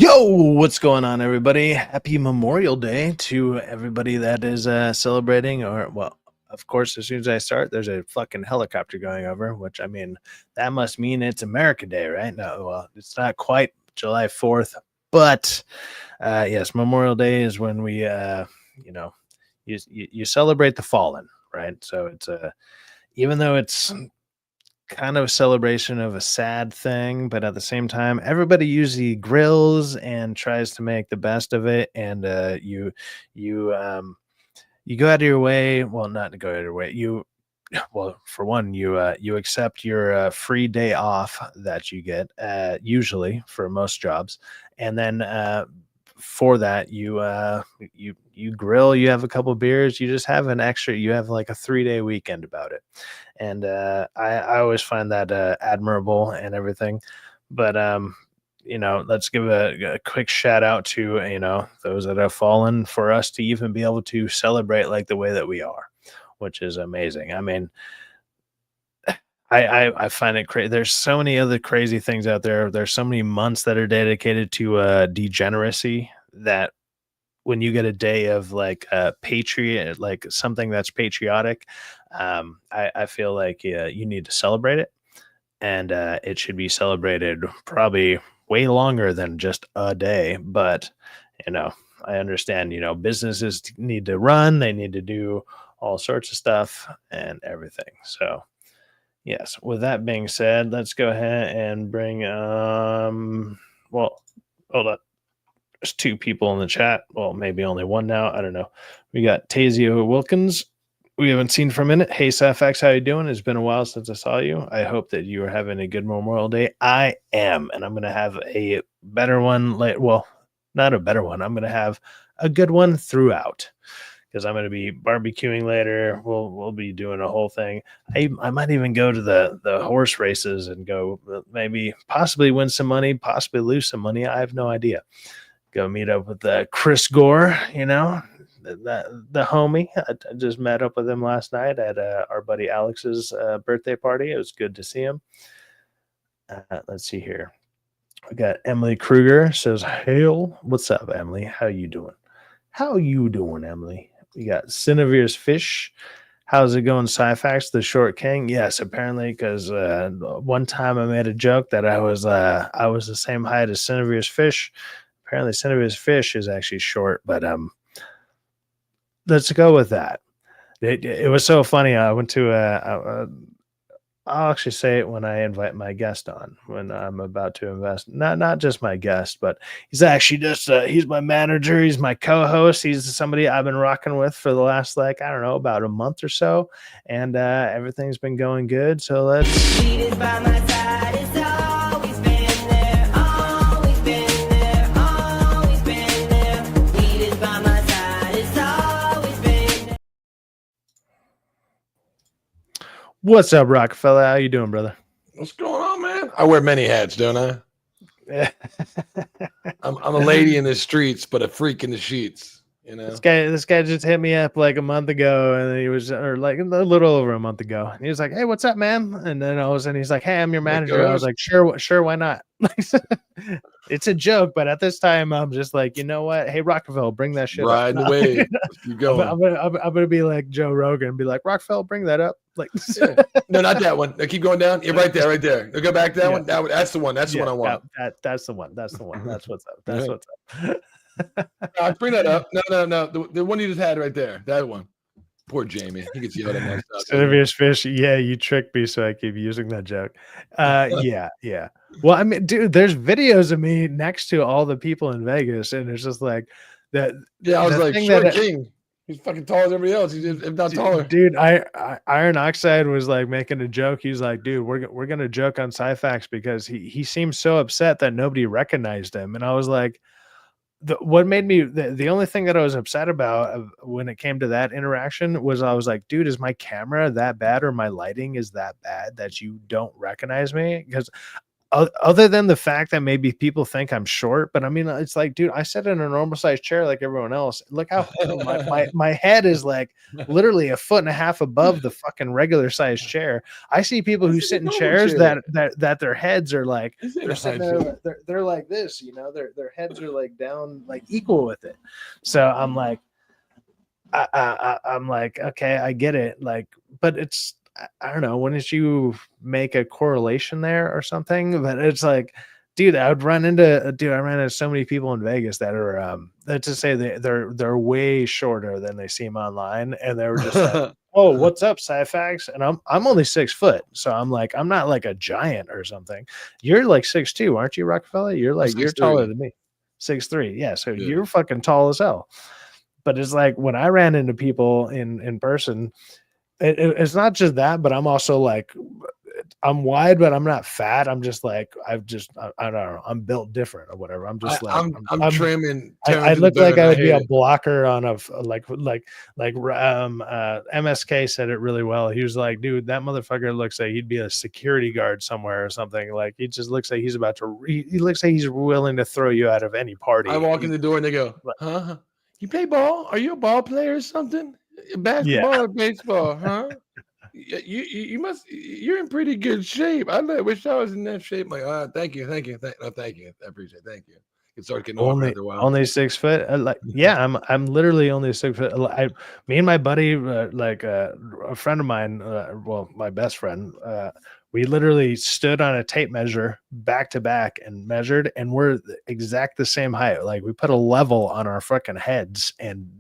Yo, what's going on, everybody? Happy Memorial Day to everybody that is celebrating. Of course, as soon as I start, there's a fucking helicopter going over, which I mean, that must mean it's America Day, right? No, well, it's not quite July 4th, but yes, Memorial Day is when we, you know, you celebrate the fallen, right? So even though it's kind of a celebration of a sad thing, but at the same time, everybody usually grills and tries to make the best of it. And you you go out of your way. Well, not to go out of your way. For one, you accept your free day off that you get usually for most jobs, and then for that you grill, you have a couple beers, you just have an extra, you have like a 3-day weekend about it. And I always find that admirable and everything. But let's give a quick shout out to those that have fallen for us to even be able to celebrate like the way that we are, which is amazing. I mean, I find it crazy. There's so many other crazy things out there. There's so many months that are dedicated to degeneracy, that when you get a day of like patriot, like something that's patriotic, I feel like you need to celebrate it. And it should be celebrated probably way longer than just a day. But you know I understand, businesses need to run, they need to do all sorts of stuff and everything. So yes, with that being said, let's go ahead and bring well, hold on. There's two people in the chat. Well, maybe only one now. I don't know. We got Tazio Wilkins. We haven't seen for a minute. Hey, Syfaxx, how you doing? It's been a while since I saw you. I hope that you are having a good Memorial Day. I am, and I'm going to have a better one. Well, not a better one. I'm going to have a good one throughout, because I'm going to be barbecuing later. We'll be doing a whole thing. I might even go to the horse races and go maybe possibly win some money, possibly lose some money. I have no idea. Go meet up with Chris Gore, the homie. I just met up with him last night at our buddy Alex's birthday party. It was good to see him. Let's see here. We got Emily Kruger says, "Hail, what's up, Emily? How you doing? How you doing, Emily?" We got Cinevere's Fish. How's it going, Syfaxx, the short king? Yes, apparently, because one time I made a joke that I was the same height as Cinevere's Fish. Apparently, Cinevere's Fish is actually short, but let's go with that. It was so funny. I went to I'll actually say it when I invite my guest on, when I'm about to invest. Not just my guest, but he's actually just he's my manager. He's my co-host. He's somebody I've been rocking with for the last, like, I don't know, about a month or so, and everything's been going good. So let's. What's up, Rockefeller? How you doing, brother? What's going on, man? I wear many hats, don't I? Yeah. I'm a lady in the streets, but a freak in the sheets. This guy just hit me up like a month ago, and he was, or like a little over a month ago, and he was like, "Hey, what's up, man?" And then all of a sudden he's like, "Hey, I'm your manager." I was like, "Sure, why not?" It's a joke, but at this time I'm just like, you know what? Hey, Rockefeller, bring that shit up. The way. Let's keep going. I'm gonna be like Joe Rogan and be like, "Rockefeller, bring that up." Like, yeah. No, not that one. Now keep going down. Yeah, right there. Now go back to that one. That's the one. That's the one I want. That's the one. That's what's up. That's what's up. No, bring that up. No. The one you just had right there. That one. Poor Jamie. He gets yelled at. Cinevere's Fish. Yeah, you tricked me, so I keep using that joke. Yeah. Well, I mean, dude, there's videos of me next to all the people in Vegas, and it's just like that. Yeah, I was like, short king. He's fucking tall as everybody else. He's, if not taller. Dude, Iron Oxide was like making a joke. He's like, "Dude, we're gonna joke on Syfaxx because he seemed so upset that nobody recognized him." And I was like, what made me the only thing that I was upset about when it came to that interaction was, I was like, dude, is my camera that bad, or my lighting is that bad that you don't recognize me? Because other than the fact that maybe people think I'm short, but I mean, it's like, dude, I sit in a normal sized chair like everyone else. Look how my head is like literally a foot and a half above the fucking regular sized chair. I see people who sit in chairs that their heads are like they're sitting there, they're like this, you know, their heads are like down, like equal with it. So I'm like, I'm like, okay, I get it, like, but it's, I don't know, wouldn't you make a correlation there or something? But it's like, dude, I ran into so many people in Vegas that are let's just say they're way shorter than they seem online, and they were just like, oh, what's up, Syfaxx? And I'm only 6 foot, so I'm like, I'm not like a giant or something. You're like 6'2", aren't you, Rockefeller? You're like, you're taller than me. 6'3", yeah. So you're fucking tall as hell. But it's like when I ran into people in person, it's not just that, but I'm also like, I'm wide, but I'm not fat. I'm just like, I don't know. I'm built different or whatever. I'm just like, I'm trimming. I look like I would be a blocker on a MSK said it really well. He was like, dude, that motherfucker looks like he'd be a security guard somewhere or something. Like he just looks like he's about to. He looks like he's willing to throw you out of any party. I walk in the door and they go, huh? You play ball? Are you a ball player or something? Basketball or baseball, huh? You must. You're in pretty good shape. I wish I was in that shape. Like, thank you. Thank you. I appreciate it. Thank you. It started getting awkward after a while. Only 6 foot. Yeah, I'm literally only 6 foot. Me and my buddy, a friend of mine, well, my best friend, we literally stood on a tape measure back to back and measured, and we're exact the same height. Like we put a level on our fucking heads, and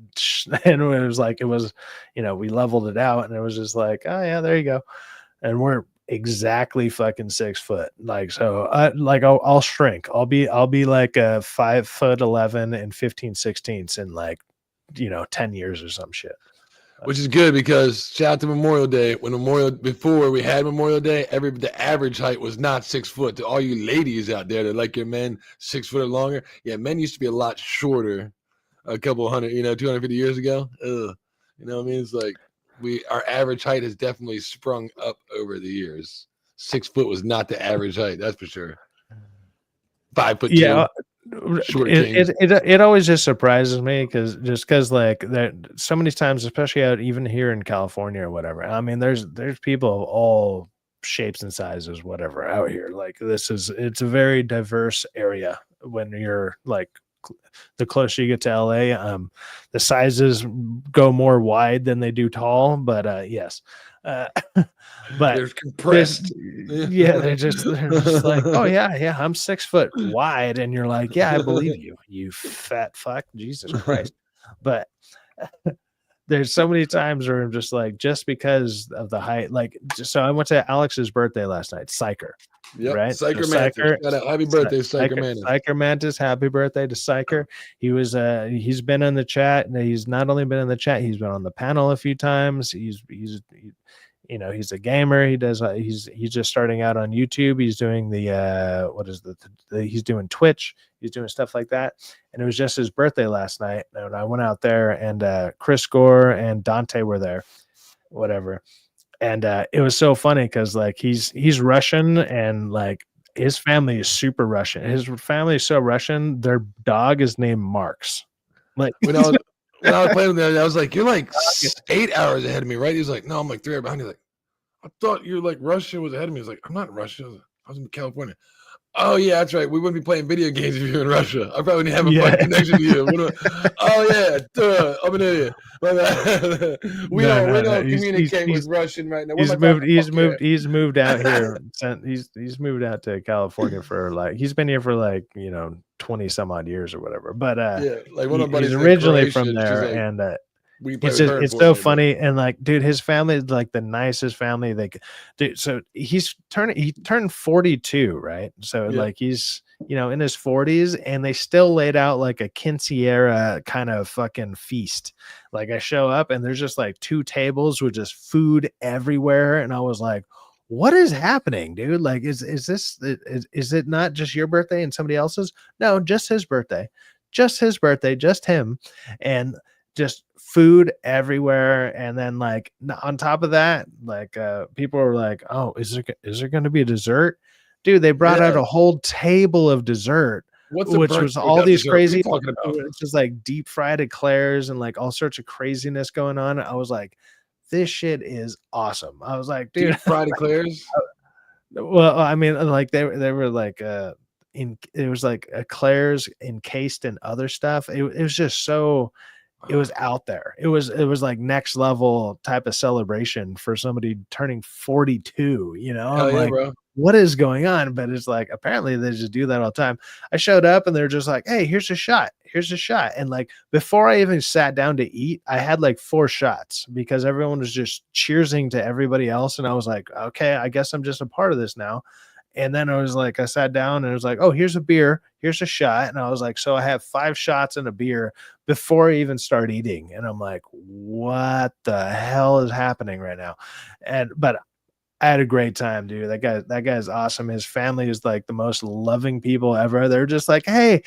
it was like, we leveled it out, and it was just like, oh yeah, there you go. And we're exactly fucking 6 foot. Like, so I'll shrink. I'll be like a 5'11" and 15/16 in like, 10 years or some shit. Which is good because shout out to Memorial Day. Before we had Memorial Day, the average height was not 6 foot. To all you ladies out there that like your men 6 foot or longer, yeah, men used to be a lot shorter a couple hundred, 250 years ago. You know what I mean? It's like our average height has definitely sprung up over the years. 6 foot was not the average height, that's for sure. 5'2". Yeah. It always just surprises me because like there so many times, especially out even here in California or whatever. I mean, there's people of all shapes and sizes, whatever, out here. Like it's a very diverse area when you're like the closer you get to LA. The sizes go more wide than they do tall, but yes. But they're compressed. They're just like, oh yeah, I'm 6 foot wide, and you're like, yeah, I believe you, you fat fuck, Jesus Christ. But there's so many times where I'm just like, just because of the height, like, so I went to Alex's birthday last night, Psyker. Yep, right? Psyker Mantis. Happy birthday, Psyker Mantis. Psyker Mantis, happy birthday to Psyker. He's been in the chat, and he's not only been in the chat, he's been on the panel a few times. He's a gamer. He does. He's just starting out on YouTube. He's doing he's doing Twitch. He's doing stuff like that. And it was just his birthday last night, and I went out there, and Chris Gore and Dante were there, whatever. And it was so funny because like he's Russian, and like his family is super Russian. His family is so Russian. Their dog is named Marks. Like when I was playing with him, I was like, "You're like 8 hours ahead of me, right?" He's like, "No, I'm like 3 hours behind." He's like, "I thought you're like Russia was ahead of me." He's like, "I'm not in Russia. I was in California." Oh yeah, that's right. We wouldn't be playing video games if you're in Russia. I probably didn't have a fun connection to you. Oh yeah, I'm an idiot. We don't communicate with Russian right now. He's moved out here. He's moved out to California for like, he's been here for like 20 some odd years or whatever. But like one of my buddies he's originally from there, and it's so funny. And like, dude, his family is like the nicest family. So he turned 42, right? So like he's in his 40s, and they still laid out like a quinceañera kind of fucking feast. Like I show up, and there's just like 2 tables with just food everywhere, and I was like, what is happening, dude? Like, is it not just your birthday and somebody else's? No, just his birthday, just him. And just food everywhere. And then like on top of that, like people are like, oh, is there going to be a dessert? Dude, they brought out Yeah. a whole table of dessert, What's a which birthday was all without these dessert? What are you crazy, talking about? just like deep fried eclairs and like all sorts of craziness going on. I was like, this shit is awesome. I was like, dude, Deep fried eclairs? well, I mean, like they were like in it was like eclairs encased in other stuff. It was just so it was out there. It was like next level type of celebration for somebody turning 42, you know? Hell I'm yeah, like, bro. what is going on? But it's like apparently they just do that all the time. I showed up and they're just like, "Hey, here's a shot. Here's a shot." And like before I even sat down to eat, I had like 4 shots because everyone was just cheersing to everybody else and I was like, "Okay, I guess I'm just a part of this now." And then I was like, I sat down and it was like, "Oh, here's a beer, here's a shot." And I was like, so I have 5 shots and a beer before I even start eating. And I'm like, what the hell is happening right now? But I had a great time, dude. That guy's awesome. His family is like the most loving people ever. They're just like, hey,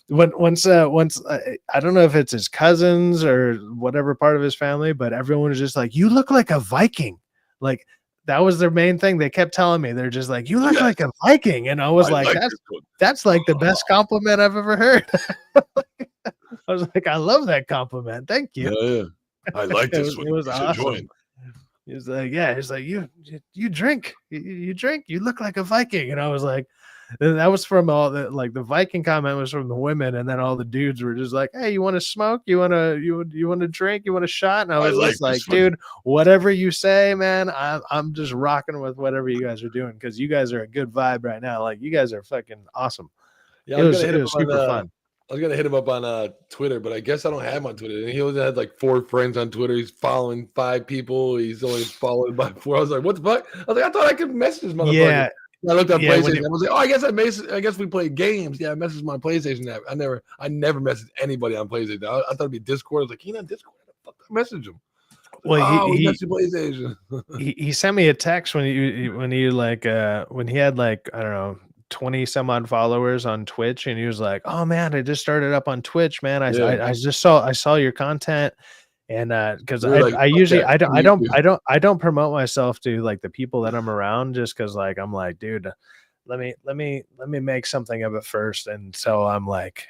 once I don't know if it's his cousins or whatever part of his family, but everyone was just like, you look like a Viking. Like that was their main thing. They kept telling me, they're just like, you look Yes, like a Viking. And I was I like, like this one. that's like the best compliment I've ever heard. I was like, I love that compliment. Thank you. Hell yeah. I like this one. It was You should awesome. join. He's like, yeah, he's like, you drink, you drink, you look like a Viking. And I was like, and that was from all the like the Viking comment was from the women, and then all the dudes were just like, hey, you want to smoke? You want to drink? You want a shot? And I I was like just like, this one. dude, whatever you say, man, I'm just rocking with whatever you guys are doing because you guys are a good vibe right now. Like you guys are fucking awesome. Yeah, I was gonna hit It him was up on super fun. I was gonna hit him up on Twitter, but I guess I don't have him on Twitter. And he only had like 4 friends on Twitter. He's following 5 people. He's only followed by 4. I was like, what the fuck? I was like, I thought I could message this motherfucker. Yeah, I looked on yeah. When PlayStation. I was like, oh, I guess we play games. Yeah, I messaged my PlayStation app. I never messaged anybody on PlayStation. I thought it'd be Discord. I was like, you know, Discord. Fuck, I message him. well, Oh, we messaged PlayStation. he sent me a text when he like when he had like I don't know 20 some odd followers on Twitch and he was like, "Oh man, I just started up on Twitch, man. Yeah, I just saw your content." And because we were like, I fuck usually that. Come to YouTube. I don't promote myself to like the people that I'm around just because like I'm like, dude, let me make something of it first. And so I'm like,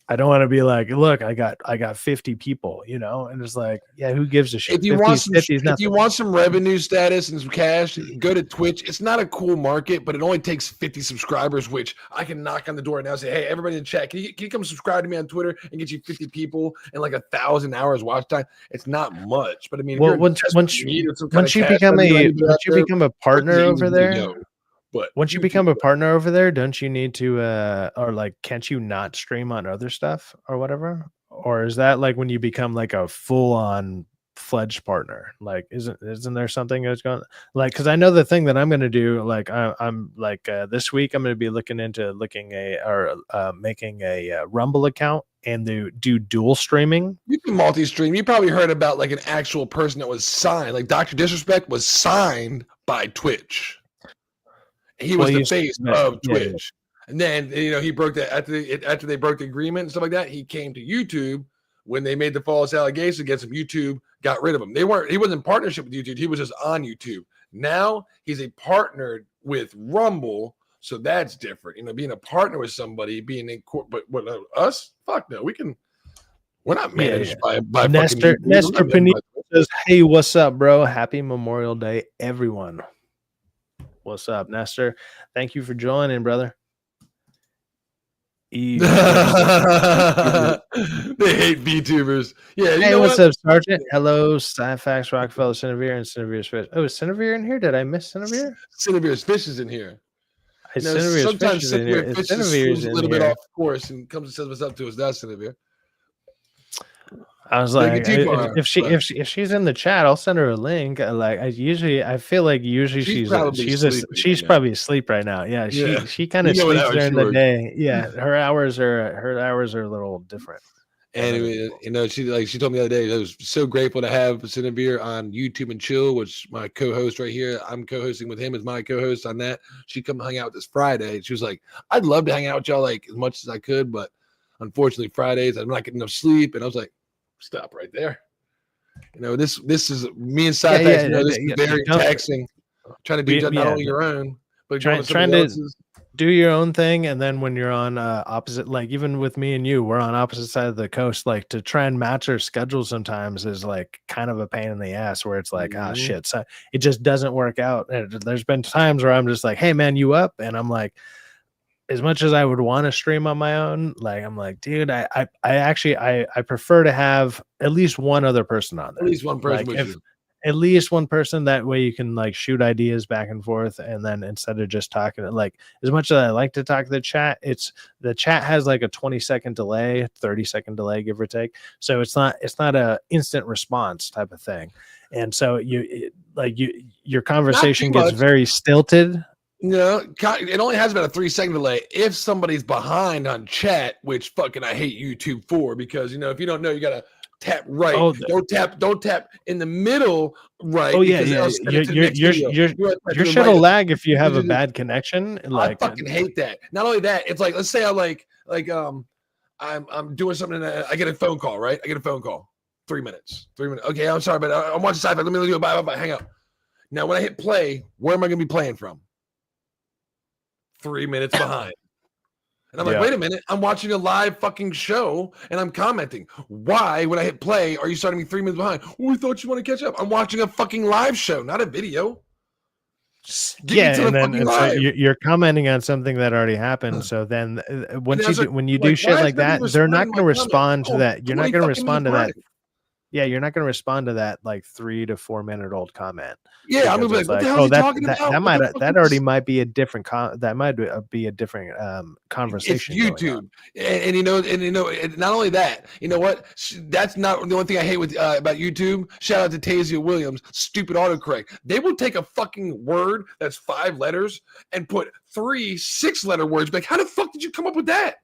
I don't want to be like, look, I got 50 people, you know, and it's like, yeah, who gives a shit? 50 is If you nothing. want some revenue status and some cash, go to Twitch. It's not a cool market, but it only takes 50 subscribers, which I can knock on the door now and say, hey, everybody in the chat, can you come subscribe to me on Twitter and get you 50 people and like 1,000 hours watch time? It's not much, but I mean, if Well, you're desperate in need of some kind of once you cash become revenue, a anybody out once you there, become a Twitch is partner the over easiest way to there, go. But once you YouTube, become a partner over there, don't you need to or like can't you not stream on other stuff or whatever? Or is that like when you become like a full on fledged partner? Like isn't there something that's going like because I know the thing that I'm gonna do, like I'm like this week I'm gonna be looking into making a Rumble account and do dual streaming. you can multi-stream. You probably heard about like an actual person that was signed, like Dr. Disrespect was signed by Twitch. He Well was the you face yeah, of yeah. Twitch. And then he broke that after they broke the agreement and stuff like that. He came to YouTube when they made the false allegation against him. YouTube got rid of him. He wasn't in partnership with YouTube. He was just on YouTube. Now he's a partner with Rumble, so that's different. You know, being a partner with somebody, being in court, but us, fuck no, we're not Yeah, managed by fucking Nestor YouTube. We're Nestor not managed Panini by says, "Hey, what's up, bro? Happy Memorial Day, everyone." What's up, Nestor? Thank you for joining, brother. they He's hate VTubers. Yeah, you hey, know what's what? up, Sergeant? Hello, Syfaxx, Rockefeller, Cinevere, and Cinevere's Fish. Oh, is Cinevere in here? Did I miss Cinevere? Cinevere's Fish is in here. You know, Cinevere's Fish sometimes is in here. Cinevere If Fish just Cinevere's swoops a in little bit here, off course and comes and says what's up to us. That's Cinevere. I was Take like, it too far, but if she's in the chat, I'll send her a link. Like I feel like usually she's probably sleeping right she's now. probably asleep right now. Yeah, Yeah, she kind you of know what sleeps hours she during the works. day. Yeah, her hours are a little different. than other Anyway, people. you know, she told me the other day, I was so grateful to have Cinevere on YouTube and Chill, which my co-host right here. I'm co-hosting with him as my co-host on that. She come hang out this Friday. She was like, I'd love to hang out with y'all like as much as I could, but unfortunately Fridays I'm not getting enough sleep. And I was like, stop right there. You know, this is me and Yeah, Syfaxx, you know, this is very Don't taxing. Trying to do not yeah. only your own, like going to trying somebody to else's. do your own thing, and then when you're on opposite, like even with me and you, we're on opposite side of the coast. Like to try and match our schedule sometimes is like kind of a pain in the ass. Where it's like, ah, Mhm. shit, so it just doesn't work out. And there's been times where I'm just like, hey man, you up? And I'm like, as much as I would want to stream on my own, like I'm like, dude, I actually I prefer to have at least one other person on At there. least one person Like with if you. at least one person, that way you can like shoot ideas back and forth, and then instead of just talking, like as much as I like to talk to the chat, it's the chat has like a 20-second delay, 30-second delay, give or take. So it's not a instant response type of thing. And so your Not too conversation gets much. very stilted. No, it only has about a 3 second delay if somebody's behind on chat, which fucking I hate YouTube for, because if you don't know, you gotta tap right. Oh, Don't tap in the middle right, oh yeah, because yeah. that'll send it to the next video. You want to tap Your to the shit right. will lag if you have a bad connection. I Like, fucking hate that. Not only that, it's like, let's say I I'm doing something and I get a phone call, right? I get a phone call. 3 minutes. 3 minutes. Okay, I'm sorry, but I'm watching Syfaxx. Let me do it. Bye, bye, bye. Hang up. Now, when I hit play, where am I going to be playing from? 3 minutes behind. And I'm like, yeah, wait a minute, I'm watching a live fucking show and I'm commenting. Why, when I hit play, are you starting me 3 minutes behind? Oh, we thought you want to catch up. I'm watching a fucking live show, not a video. Get me yeah, to the and then fucking and so live. you're commenting on something that already happened. So then And once that's like, when you do like, shit why is like nobody that, they're responding not to going my to comment? respond to Oh, that. You're not 20 going to fucking respond minutes to that. live. Yeah, you're not going to respond to that like 3 to 4 minute old comment, Yeah, I'm gonna because be like, it's what the like, hell is oh, he talking about? that What might the fuck that already is might be a different that might be a different It's conversation going on. YouTube, and not only that. You know what? That's not the only thing I hate with about YouTube. Shout out to Tasia Williams, stupid autocorrect. They will take a fucking word that's 5 letters and put 3 6-letter words. Like, how the fuck did you come up with that?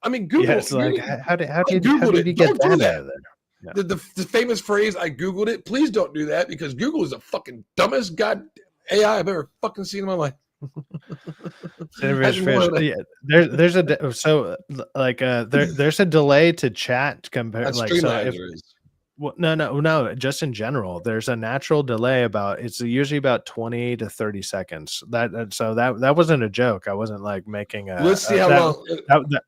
I mean, Yeah, Google. it's like I how googled did it. you get Don't do that out that. of there? No. The famous phrase, I googled it. Please don't do that, because Google is the fucking dumbest god AI I've ever fucking seen in my life. Cinnabar's Happy fish. Memorial Day. Yeah, there's a so like there's a delay to chat compare, That like, so if Streamliner is. well, no, just in general, there's a natural delay about it's usually about 20 to 30 seconds. So that wasn't a joke. I wasn't like making Let's see how that, long. that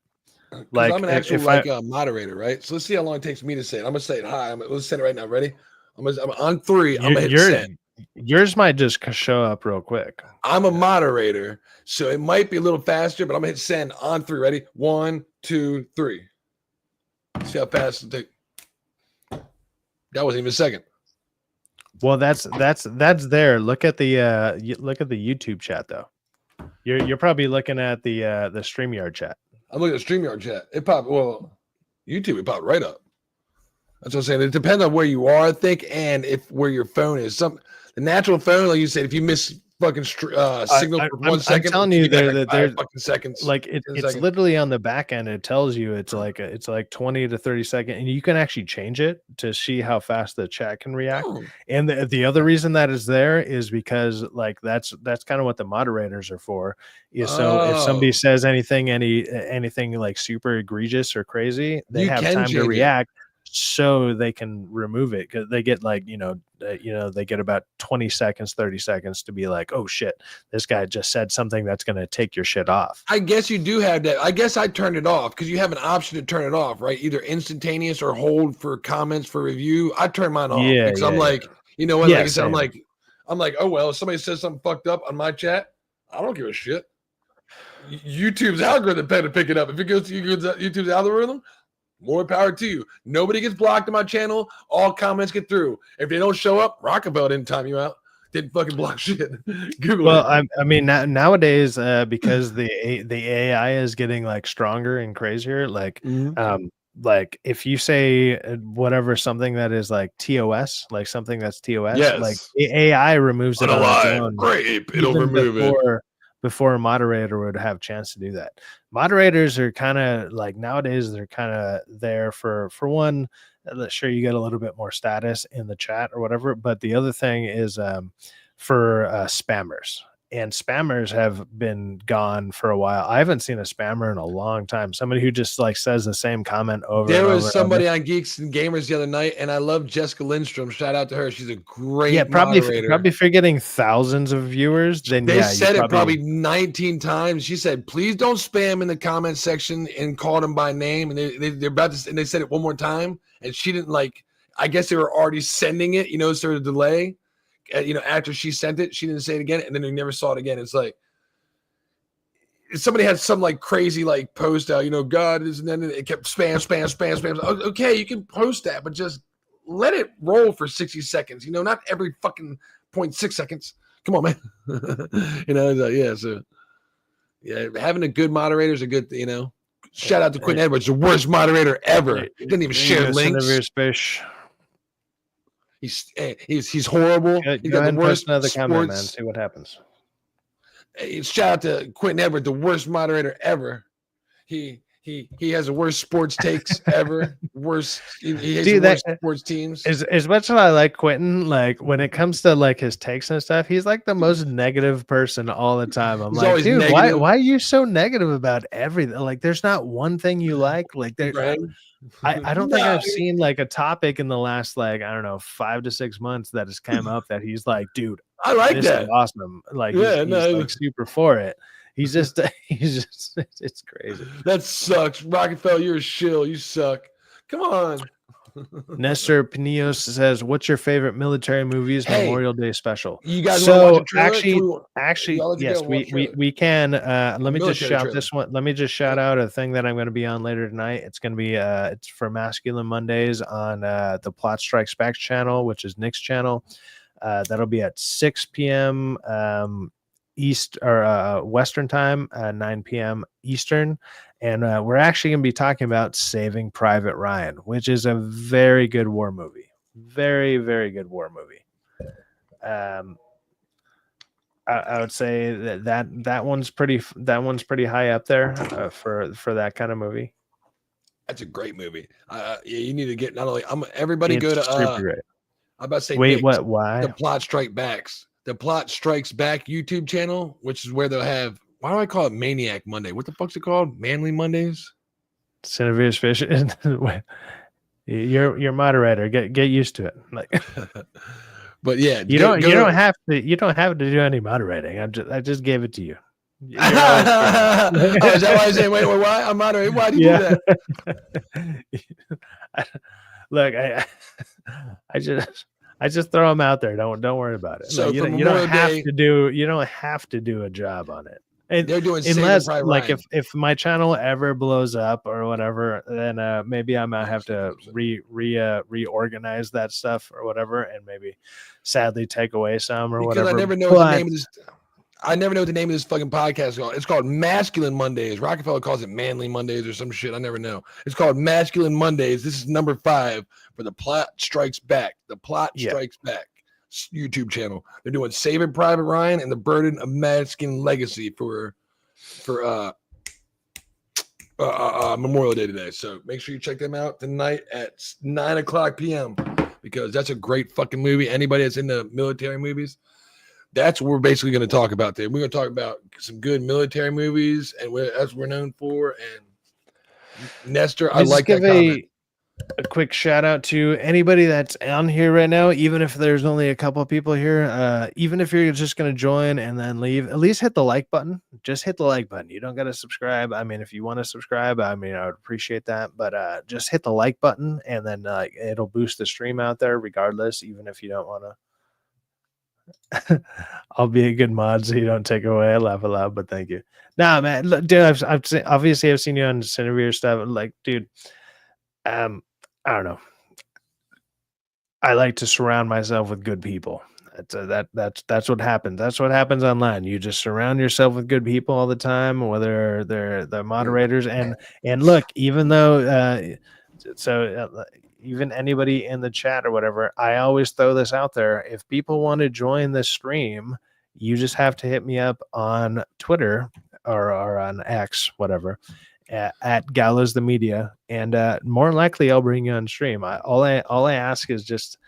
Because I'm like an actual if I moderator, right? So let's see how long it takes me to say it. I'm gonna say it. Hi. Let's send it right now. Ready? I'm on 3. I'm you gonna hit send. yours might just show up real quick. I'm a Yeah. moderator, so it might be a little faster, but I'm gonna hit send on 3. Ready? 1, 2, 3. See how fast it take. That wasn't even a second. Well, that's there. Look at the look at the YouTube chat though. You're probably looking at the StreamYard chat. I'm looking at StreamYard chat. It popped. Well, YouTube, it popped right up. That's what I'm saying. It depends on where you are, I think, and if where your phone is. The natural phone, like you said, if you miss fucking signal for one I'm second, telling it you give you back there like that 5 there's fucking seconds. like 10 it's seconds. literally on the back end. It tells you it's like 20 to 30 second, and you can actually change it to see how fast the chat can react. Oh. And the other reason that is there is because like that's kind of what the moderators are for. Is so if somebody Oh. says anything like super egregious or crazy, they You have can time to change it. react, so they can remove it, because they get like they get about 20 seconds, 30 seconds to be like, oh shit, this guy just said something that's going to take your shit off. I guess you do have that. I guess I turned it off because you have an option to turn it off, right? Either instantaneous or hold for comments for review. I turn mine off Yeah, because I'm yeah, yeah. like, you know what? Yeah, Like I said, same. I'm like, oh well, if somebody says something fucked up on my chat, I don't give a shit. YouTube's algorithm better pick it up. If it goes to YouTube's algorithm, more power to you. Nobody gets blocked on my channel. All comments get through. If they don't show up, Rockabell didn't time you out. Didn't fucking block shit. Google Well, it. I mean nowadays, because the AI is getting like stronger and crazier, Mhm. like if you say whatever, something that is like TOS, like something that's TOS, like Yes. the AI removes it on its Unalive. own Grape. It'll even remove it. before a moderator would have a chance to do that. Moderators are kind of like nowadays, they're kind of there for one, sure, you get a little bit more status in the chat or whatever, but the other thing is for spammers. and spammers have been gone for a while. I haven't seen a spammer in a long time. Somebody who just like says the same comment over There and was over and over. somebody on Geeks and Gamers the other night, and I love Jessica Lindstrom. Shout out to her. She's a Yeah, great probably moderator. if you're getting thousands of viewers, then They yeah, you said it probably 19 times. She said, please don't spam in the comment section and call them by name. And they're about to, and they said it one more time. And she didn't I guess they were already sending it, so the delay, after she sent it, she didn't say it again. And then they never saw it again. It's like, somebody had some crazy post out, God is, and then it kept spam. Okay, you can post that, but just let it roll for 60 seconds, not every fucking 0.6 seconds. Come on, man. So yeah, having a good moderator is a good, shout out to Quentin Edwards, the worst moderator ever. He didn't even share links. He's horrible. Go He's ahead got the and worst post another comment, man. sports. See what happens. Shout out to Quentin Edwards, the worst moderator ever. He has the worst sports takes ever. Worst. He has the worst sports teams. As much as I like Quentin, when it comes to his takes and stuff, he's like the most negative person all the time. I'm like, dude, negative. Why are you so negative about everything? Like, there's not one thing you like. Like, there, I don't think I've seen a topic in the last I don't know 5 to 6 months that has come up that he's like, dude, I like this that. Is awesome. He's super for it. He's just it's crazy. That sucks. Rockefeller, you're a shill. You suck. Come on. Nestor Pinillos says, "What's your favorite military movies Memorial Day special?" You guys want to watch a trailer? Actually, yes, we can. Let me just shout this one. Let me just shout out a thing that I'm going to be on later tonight. It's going to be it's for Masculine Mondays on the Plot Strikes Back channel, which is Nick's channel. That'll be at 6 p.m. East or Western time, 9 p.m. Eastern. And we're actually going to be talking about Saving Private Ryan, which is a very good war movie. Very, very good war movie. I would say that one's pretty high up there for that kind of movie. That's a great movie. Yeah, you need to get not only everybody go to super great. I'm about to say wait, what? Why? The Plot Strikes Back YouTube channel, which is where they'll have. Why do I call it Maniac Monday? What the fuck's it called? Manly Mondays? Cineviers Fish. You're moderator. Get used to it. But yeah, you don't have to do any moderating. I just gave it to you. Is that why I say wait, why I'm moderating? Why do you do that? Look, I just throw them out there. Don't worry about it. So you don't have to do a job on it. And they're doing unless if my channel ever blows up or whatever, then maybe I might have to reorganize that stuff or whatever, and maybe sadly take away some or whatever. I never know what the name of this. I never know what the name of this fucking podcast is called. It's called Masculine Mondays. Rockefeller calls it Manly Mondays or some shit. I never know. It's called Masculine Mondays. This is number 5 for the Plot Strikes Back. The Plot Strikes Back YouTube channel. They're doing Saving Private Ryan and the Burden of Masculine Legacy for Memorial Day today. So make sure you check them out tonight at 9:00 p.m. because that's a great fucking movie. Anybody that's into military movies, that's what we're basically going to talk about today. We're going to talk about some good military movies and that's what we're known for. And Nestor, I like that comment. A quick shout out to anybody that's on here right now, even if there's only a couple of people here, even if you're just going to join and then leave, at least hit the like button. Just hit the like button. You don't got to subscribe. I mean, if you want to subscribe, I mean, I would appreciate that, but just hit the like button and then it'll boost the stream out there regardless, even if you don't want to. I'll be a good mod so you don't take away. I laugh aloud, but thank you. Nah, man, look, dude, I've seen you on Cinevier stuff. Like, dude, I don't know. I like to surround myself with good people. That's what happens. That's what happens online. You just surround yourself with good people all the time, whether they're the moderators and look, even though even anybody in the chat or whatever, I always throw this out there. If people want to join the stream, you just have to hit me up on Twitter or on X, whatever. At Gallows the Media, and more likely I'll bring you on stream. All I ask is just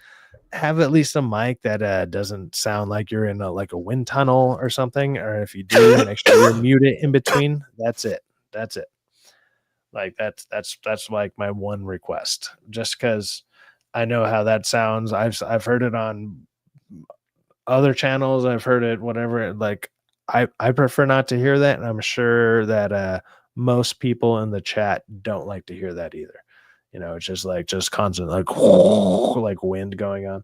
have at least a mic that doesn't sound like you're in a wind tunnel or something. Or if you do, make sure you're muted in between. That's it. That's it. Like that's like my one request. Just because I know how that sounds. I've heard it on other channels. I've heard it whatever. Like I prefer not to hear that, and I'm sure that most people in the chat don't like to hear that either. It's just like just constant like wind going on.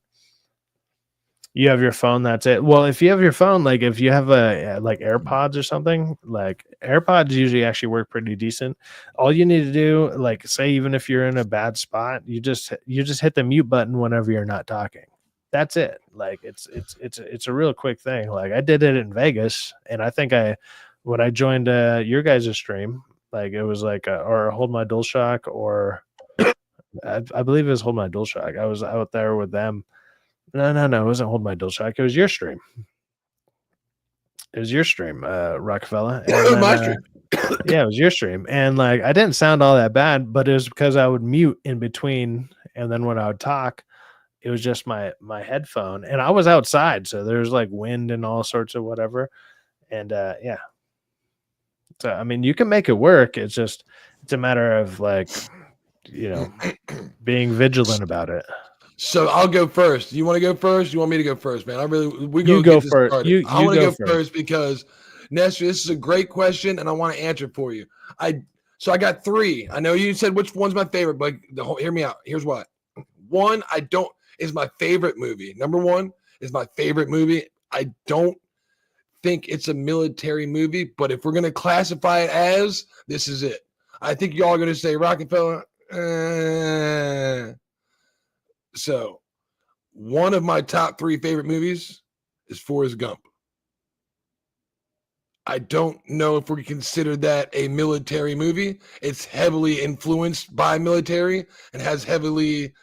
You have your phone, that's it. Well, if you have your phone, like if you have like AirPods or something, like AirPods usually actually work pretty decent. All you need to do, like say even if you're in a bad spot, you just hit the mute button whenever you're not talking. That's it. Like it's a real quick thing. Like I did it in Vegas, and I think when I joined your guys' stream, like it was like or Hold My DualShock, or I believe it was Hold My DualShock. I was out there with them. No, it wasn't Hold My DualShock. It was your stream. It was your stream, Rockefeller. And then, My stream. yeah, it was your stream. And like, I didn't sound all that bad, but it was because I would mute in between. And then when I would talk, it was just my headphone. And I was outside. So there's like wind and all sorts of whatever. And yeah. So, I mean, you can make it work. It's a matter of like, being vigilant about it. So I'll go first. You want to go first? You want me to go first, man? We You go go get this first. started. I want to go go first because Nestor, this is a great question, and I want to answer it for you. So I got three. I know you said which one's my favorite, but hear me out. Here's what. One, is my favorite movie. Number one is my favorite movie. I don't think it's a military movie, but if we're gonna classify it as, this is it. I think y'all are gonna say Rockefeller. So, one of my top three favorite movies is Forrest Gump. I don't know if we consider that a military movie. It's heavily influenced by military and has heavily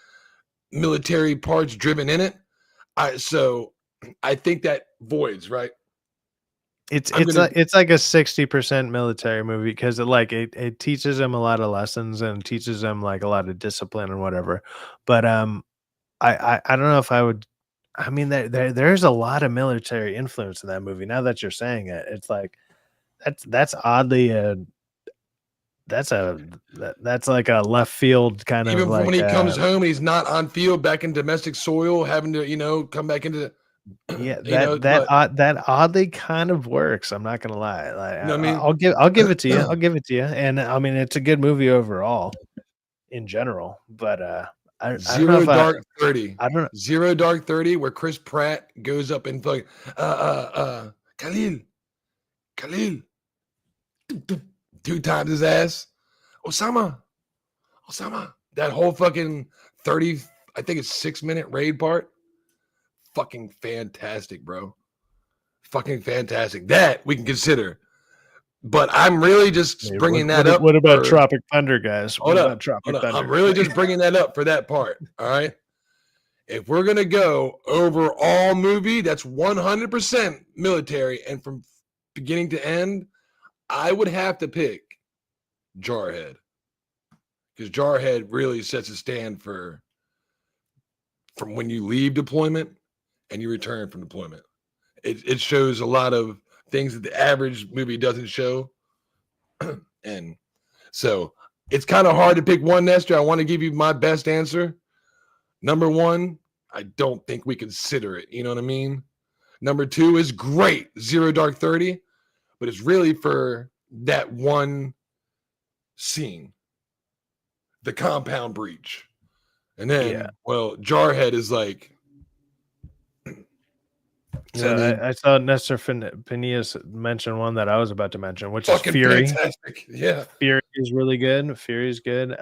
military parts driven in it. So I think that voids, right? It's like a 60% military movie because it teaches them a lot of lessons and teaches them like a lot of discipline and whatever. But I don't know if I would. I mean, there's a lot of military influence in that movie. Now that you're saying it, it's like that's oddly that's like a left field kind of even like when he comes home and he's not on field, back in domestic soil, having to come back into yeah, but that oddly kind of works. I'm not gonna lie. Like you know what I mean? I'll give it to you. I'll give it to you. And I mean, it's a good movie overall in general. But I don't know Zero if I Dark 30. I don't know. Zero Dark 30, where Chris Pratt goes up and like Khalil, two times his ass. Osama. That whole fucking 30, I think it's 6-minute raid part. Fucking fantastic, bro. Fucking fantastic. That we can consider. But I'm really just bringing that up. What about Tropic Thunder, guys? Hold up. I'm really just bringing that up for that part. All right. If we're going to go overall movie, that's 100% military. And from beginning to end, I would have to pick Jarhead. Because Jarhead really sets a stand from when you leave deployment and you return from deployment. It shows a lot of things that the average movie doesn't show. And so it's kind of hard to pick one, Nestor. I want to give you my best answer. Number one, I don't think we consider it. You know what I mean? Number two is great, Zero Dark 30, but it's really for that one scene, the compound breach. And then, well, Jarhead is like. So I saw Nestor Penias mention one that I was about to mention, which fucking is Fury. Fantastic. Yeah. Fury is really good. Fury is good.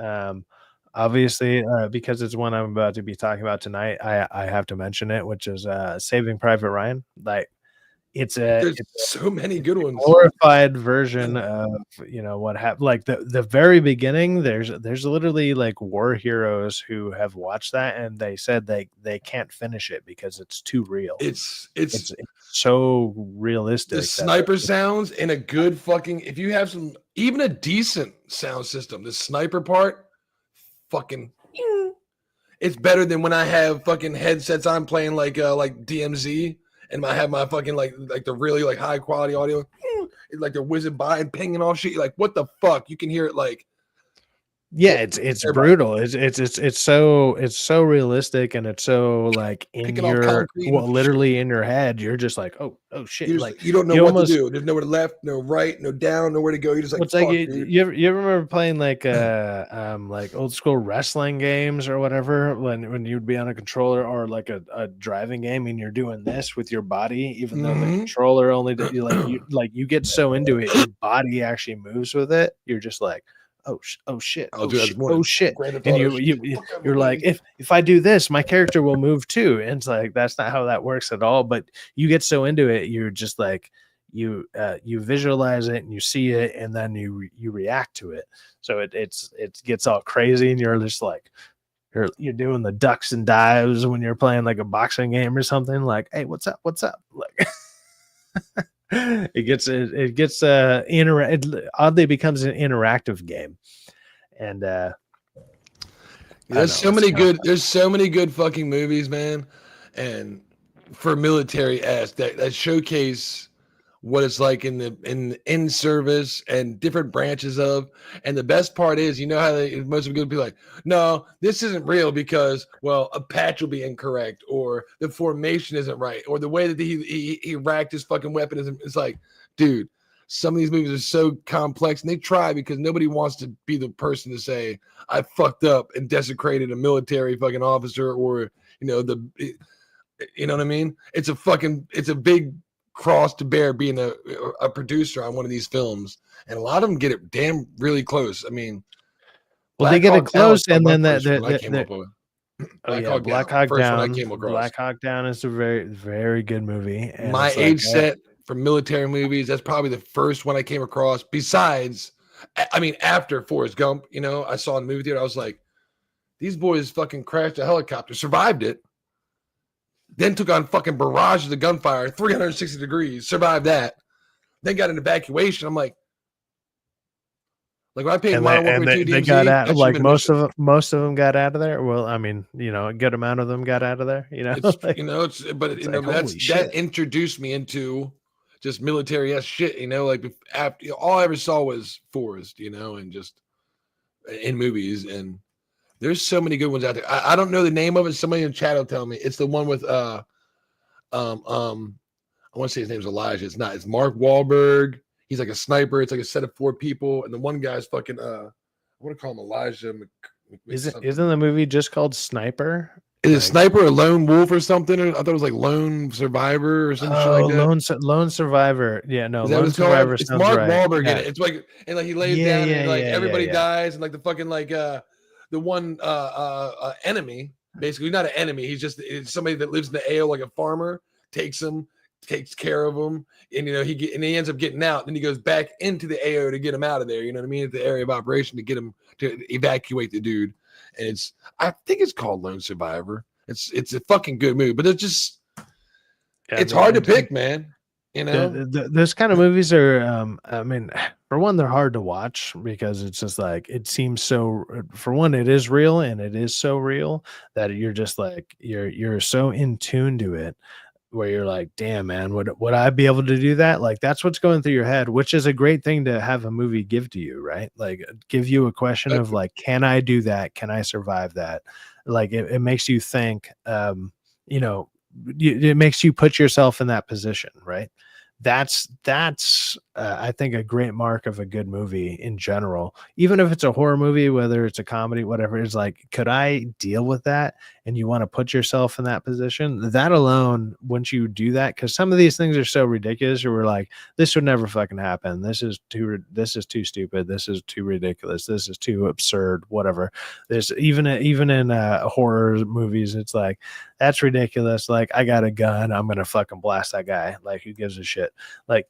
Obviously, because it's one I'm about to be talking about tonight, I have to mention it, which is Saving Private Ryan. Like There's so many good ones. Glorified version of what happened. Like the very beginning, there's literally like war heroes who have watched that and they said they can't finish it because it's too real. It's so realistic. The sniper sounds in a good fucking, if you have even a decent sound system, the sniper part, fucking, it's better than when I have fucking headsets on playing like DMZ, and I have my fucking like the really like high quality audio. It's like they're whizzing by and pinging all shit. You're like, what the fuck? You can hear it like Yeah, it's everybody brutal. It's so realistic, and it's so like in picking off your, concrete and well, literally in your head. You're just like, oh shit, like you don't know you what to almost. do. There's nowhere to left, no right, no down, nowhere to go. You're just Well, like, it's like fuck, dude. you ever remember playing like old school wrestling games or whatever, when you'd be on a controller, or like a driving game, and you're doing this with your body, even though the Mm-hmm. controller only you get so into it, your body actually moves with it. You're just like, oh shit, I'll oh do that this shit, oh morning. shit. Grand Theft And Auto shit. Get the fuck out of my you're like, way. if I do this, my character will move too. And it's like, that's not how that works at all. But you get so into it, you're just like, you visualize it and you see it, and then you react to it. So it gets all crazy, and you're just like, you're doing the ducks and dives when you're playing like a boxing game or something. Like, hey, what's up, like. It oddly becomes an interactive game. And I don't know, it's kind of There's so many good fucking movies, man. And for military ass that showcase what it's like in service and different branches of. And the best part is, you know how most of them be like, no, this isn't real because, well, a patch will be incorrect, or the formation isn't right, or the way that he racked his fucking weapon isn't. It's like, dude, some of these movies are so complex, and they try because nobody wants to be the person to say I fucked up and desecrated a military fucking officer, or you know what I mean? It's a big cross to bear being a producer on one of these films, and a lot of them get it damn really close. I mean, well, they Black get it Hawk Down was close, probably and my then first one I came up with. oh Black yeah, Hawk Down, first one I came across. Black Hawk Down is a very, very good movie, and My it's like, age set for military movies, that's probably the first one I came across. Besides, I mean, after Forrest Gump, I saw in the movie theater. I was like, these boys fucking crashed a helicopter, survived it, then took on fucking barrages of gunfire, 360 degrees, survived that, then got an evacuation. I'm like when I played and they Modern Warfare 2 they got DMZ, out, that should have like been a mission. most of them got out of there. Well, I mean, a good amount of them got out of there. It's Like, but it's like, holy that shit. introduced me into just military ass shit. Like after all I ever saw was Forrest, and just in movies. And there's so many good ones out there. I don't know the name of it. Somebody in chat will tell me. It's the one with um I want to say his name's Elijah. It's not. It's Mark Wahlberg. He's like a sniper. It's like a set of 4 people, and the one guy's fucking I want to call him Elijah. Isn't the movie just called Sniper? Is it Like, Sniper or Lone Wolf or something? I thought it was like Lone Survivor or some shit oh, like that. Lone Survivor. Yeah, no, Is that what Lone it's called? Survivor It's sounds Mark right. Wahlberg in Yeah. it. It's like, and like he lays Yeah, down and yeah, like yeah, yeah, everybody yeah. dies, and like the fucking the one enemy, basically not an enemy. It's somebody that lives in the AO, like a farmer, takes him, takes care of him, and he ends up getting out. Then he goes back into the AO to get him out of there. You know what I mean? At the area of operation to get him to evacuate the dude. And I think it's called Lone Survivor. It's a fucking good movie, but Yeah, it's hard to pick, man. those kind of movies are, I mean, for one, they're hard to watch because it's just like, it seems so, for one, it is real, and it is so real that you're just like, you're so in tune to it, where you're like, damn, man, would I be able to do that? Like, that's what's going through your head, which is a great thing to have a movie give to you, right? Like, give you a question of like, can I do that? Can I survive that? Like, it makes you think, you know, it makes you put yourself in that position, right? That's I think a great mark of a good movie in general. Even if it's a horror movie, whether it's a comedy, whatever, it's like, could I deal with that? And you want to put yourself in that position. That alone, once you do that, because some of these things are so ridiculous, or we're like, this would never fucking happen. This is too stupid. This is too ridiculous. This is too absurd. Whatever. There's even in horror movies, it's like, that's ridiculous. Like, I got a gun, I'm gonna fucking blast that guy. Like, who gives a shit? Like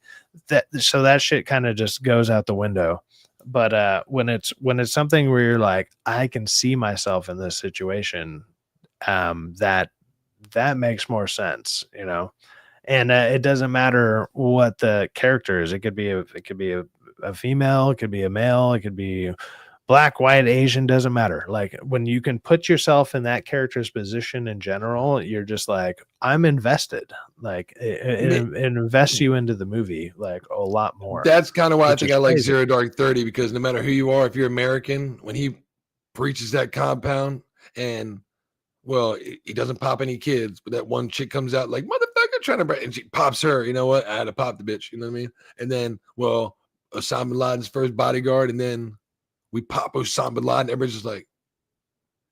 that. So that shit kind of just goes out the window. But when it's something where you're like, I can see myself in this situation, that makes more sense, And it doesn't matter what the character is. It could be a female, it could be a male, it could be black, white, Asian, doesn't matter. Like when you can put yourself in that character's position in general, you're just like, I'm invested. Like it invests you into the movie like a lot more. That's kind of why I Which think is I like crazy. Zero Dark 30, because no matter who you are, if you're American, when he breaches that compound and well, he doesn't pop any kids, but that one chick comes out like motherfucker trying to break, and she pops her. You know what? I had to pop the bitch. You know what I mean? And then, well, Osama bin Laden's first bodyguard, and then we pop Osama bin Laden. Everybody's just like,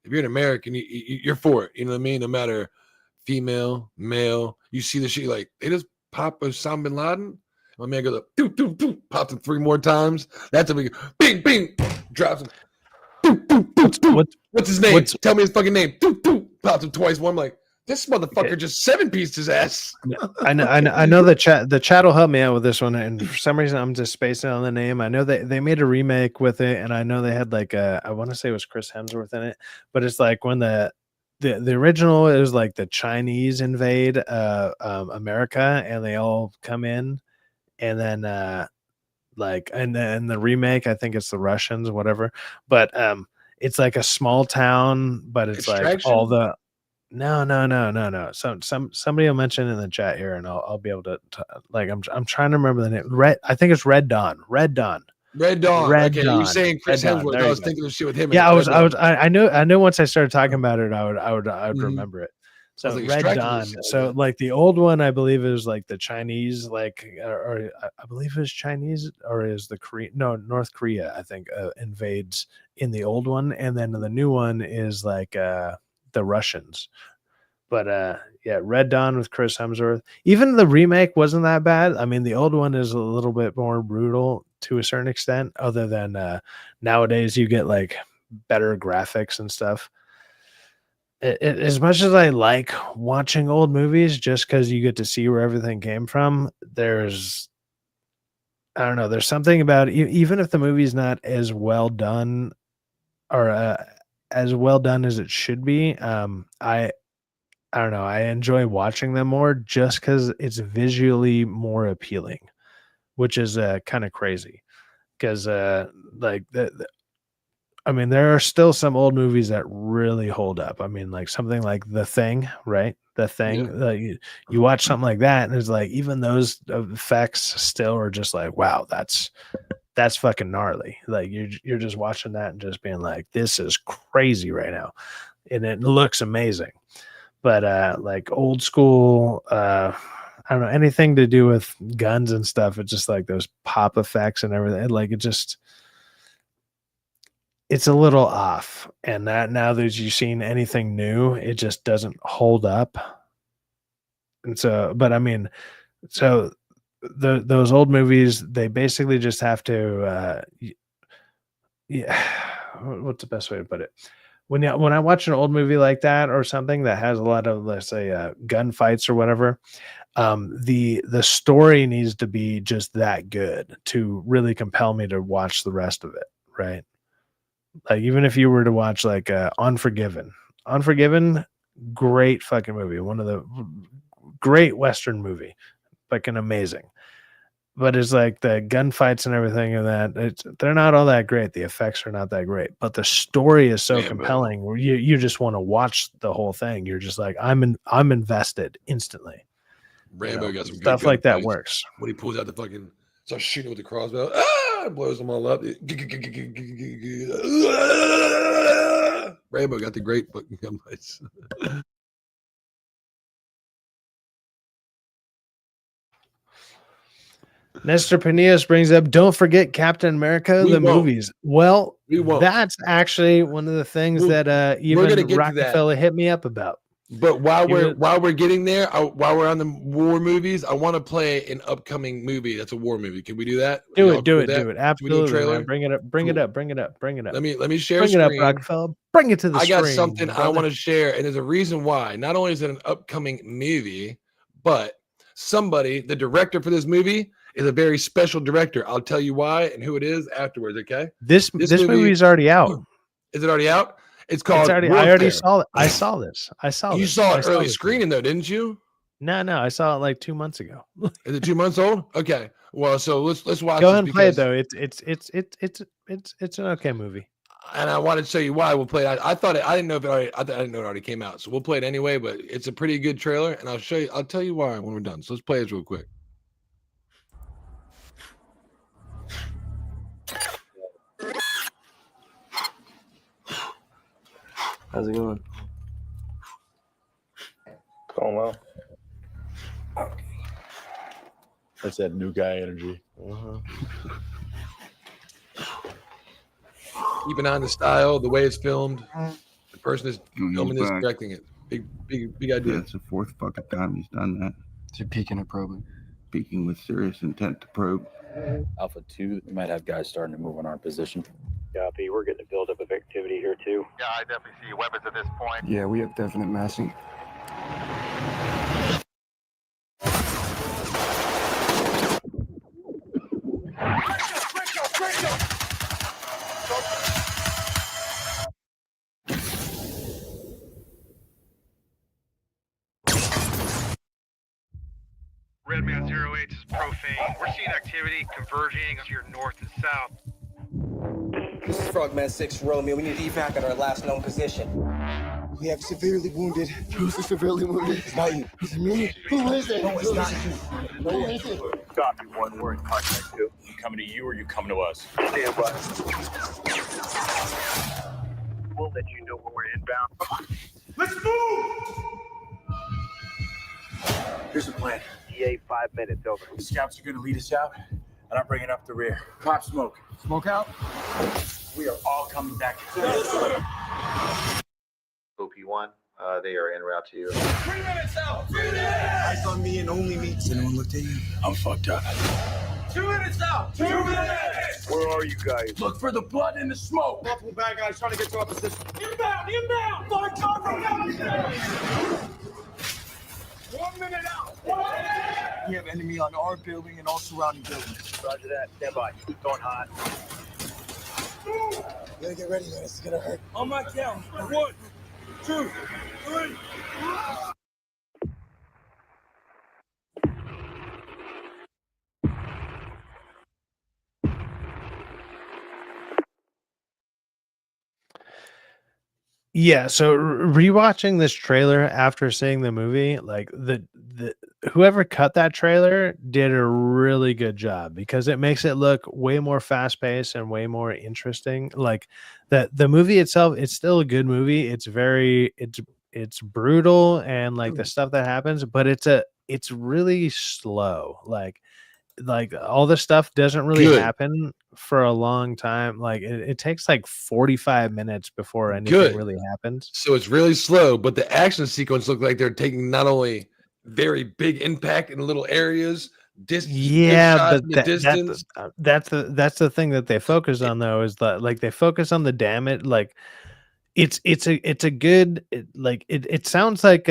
if you're an American, you're for it. You know what I mean? No matter female, male, you see the shit like they just pop Osama bin Laden. My man goes up, doo, doo, doo, pops him 3 more times. That's a big bing, bing, drops him. Doo, doo, doo, doo. What's his name? Tell me his fucking name. Doo, doo. Pops him twice. One, I'm like, this motherfucker just 7-pieced his ass. I know the chat will help me out with this one, and for some reason I'm just spacing on the name. I know they made a remake with it, and I know they had like I want to say it was Chris Hemsworth in it, but it's like when the original is like the Chinese invade America, and they all come in, and then like and then the remake, I think it's the Russians, whatever, but it's like a small town, but it's like all the no. Somebody will mention in the chat here, and I'll be able to like I'm trying to remember the name. I think it's Red Dawn. Red Dawn. Okay, you're saying Chris Hemsworth. I was thinking of shit with him. Yeah, I know. Once I started talking about it, I would remember it. So like Red Dawn. So like the old one, I believe is like the Chinese, like or I believe it was Chinese, or is the Korean? No, North Korea. I think invades in the old one, and then the new one is like the Russians. But yeah, Red Dawn with Chris Hemsworth. Even the remake wasn't that bad. I mean, the old one is a little bit more brutal to a certain extent, other than nowadays you get like better graphics and stuff. As much as I like watching old movies just because you get to see where everything came from, there's I don't know, there's something about even if the movie's not as well done or as well done as it should be, I don't know, I enjoy watching them more just because it's visually more appealing, which is kind of crazy because like I mean, there are still some old movies that really hold up. I mean, like something like The Thing, right? The Thing. Yeah. You watch something like that, and it's like even those effects still are just like, wow, that's fucking gnarly. Like you're just watching that and just being like, this is crazy right now, and it looks amazing. But like old school, I don't know, anything to do with guns and stuff. It's just like those pop effects and everything. Like it's a little off, and that now that you've seen anything new, it just doesn't hold up. And so, but I mean, so those old movies, they basically just have to, yeah. What's the best way to put it? When I watch an old movie like that or something that has a lot of, let's say, gunfights or whatever, the story needs to be just that good to really compel me to watch the rest of it, right? Like even if you were to watch like Unforgiven, great fucking movie, one of the great Western movie, fucking amazing. But it's like the gunfights and everything and that they're not all that great. The effects are not that great, but the story is so compelling where you just want to watch the whole thing. You're just like, I'm invested instantly. Rambo got some stuff like that works. When he pulls out the fucking starts shooting with the crossbow, blows them all up. Rambo got the great fucking gunfights. Nestor Panias brings up, don't forget Captain America, movies. Well, that's actually one of the things that even Rockefeller hit me up about. But while we're getting there, while we're on the war movies, I want to play an upcoming movie that's a war movie. Can we do that? Do it. Absolutely. Bring it up. Bring it up. Let me share. Bring it up, Rockefeller. Bring it to the screen. I got something I want to share, and there's a reason why. Not only is it an upcoming movie, but the director for this movie is a very special director. I'll tell you why and who it is afterwards. Okay. This movie is already out. Is it already out? It's called. I already saw it. I saw this. You saw it early screening though, didn't you? No. I saw it like 2 months ago. Is it 2 months old? Okay. Well, so let's watch. Go ahead and play it though. It's an okay movie. And I wanted to show you why. We'll play it. I didn't know if it already. I didn't know it already came out. So we'll play it anyway. But it's a pretty good trailer, and I'll show you. I'll tell you why when we're done. So let's play this real quick. How's it going? Going well. That's that new guy energy. Keep an eye on the style, the way it's filmed. The person is filming this, directing it. Big idea. Yeah, it's the fourth fucking time he's done that. So you're peeking and probing. Peeking with serious intent to probe. Alpha 2, we might have guys starting to move on our position. Copy. We're getting a buildup of activity here, too. Yeah, I definitely see weapons at this point. Yeah, we have definite massing. Redman 08 is profane. We're seeing activity converging to your north and south. This is Frogman 6 Romeo. We need evac at our last known position. We have severely wounded. Who's severely wounded? It's not you. It's me. Who is it? No, it's not you. Who is it? Copy 1. We're in contact 2. You coming to you or you coming to us? Stand by. We'll let you know when we're inbound. Let's move! Here's the plan. EA 5 minutes, over. The scouts are going to lead us out, and I'm bringing up the rear. Pop smoke. Smoke out? We are all coming back. OP1, they are en route to you. 3 minutes out! 3 minutes! Eyes on me and only me. Has anyone looked at you? I'm fucked up. 2 minutes out! 2 minutes! Where are you guys? Look for the blood and the smoke. Multiple bad guys trying to get to our position. Inbound! Inbound! Find cover! 1 minute out! 1 minute! We have enemy on our building and all surrounding buildings. Roger that. Stand by. Going hot. You gotta get ready, man. It's gonna hurt. On my count. 1, 2, 3. Yeah, so rewatching this trailer after seeing the movie, like the whoever cut that trailer did a really good job because it makes it look way more fast paced and way more interesting. Like the movie itself, it's still a good movie. It's brutal and like the stuff that happens, but it's really slow. Like all this stuff doesn't really happen for a long time. Like it takes like 45 minutes before anything really happens. So it's really slow, but the action sequence look like they're taking not only very big impact in little areas, yeah, but that's the thing that they focus on though, is that like they focus on the damage. Like it's a good it sounds like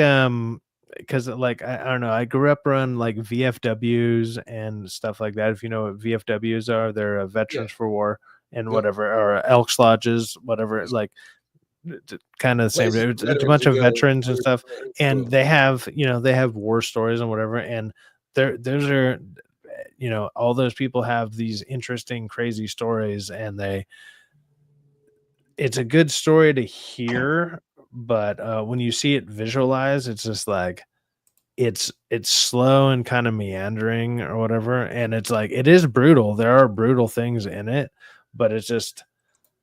because like I don't know, I grew up around like VFWs and stuff like that. If you know what VFWs are, they're Veterans for War and whatever, or Elks Lodges, whatever. It's like kind of the same. It's a bunch of veterans and stuff, and they have war stories and whatever. And those are all those people have these interesting, crazy stories, and it's a good story to hear. But when you see it visualized, it's just like it's slow and kind of meandering or whatever, and it's like it is brutal. There are brutal things in it, but it's just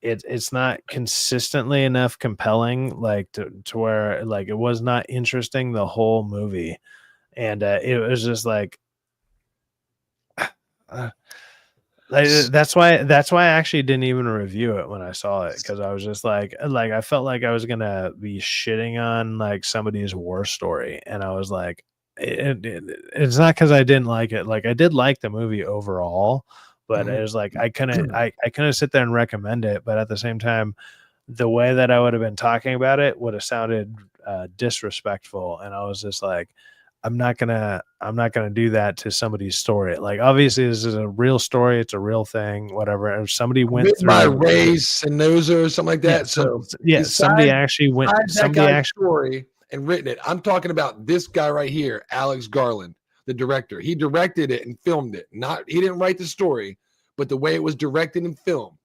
it's not consistently enough compelling, like to where like it was not interesting the whole movie, and it was just like. That's why I actually didn't even review it when I saw it, because I was just like I felt like I was gonna be shitting on like somebody's war story, and I was like, it's not because I didn't like it. Like I did like the movie overall, but it was like I couldn't sit there and recommend it. But at the same time, the way that I would have been talking about it would have sounded disrespectful, and I was just like, I'm not gonna do that to somebody's story. Like obviously this is a real story, it's a real thing, whatever. If somebody went through by Ray Senoza or something like that. Somebody actually went story and written it. I'm talking about this guy right here, Alex Garland, the director. He directed it and filmed it. He didn't write the story, but the way it was directed and filmed.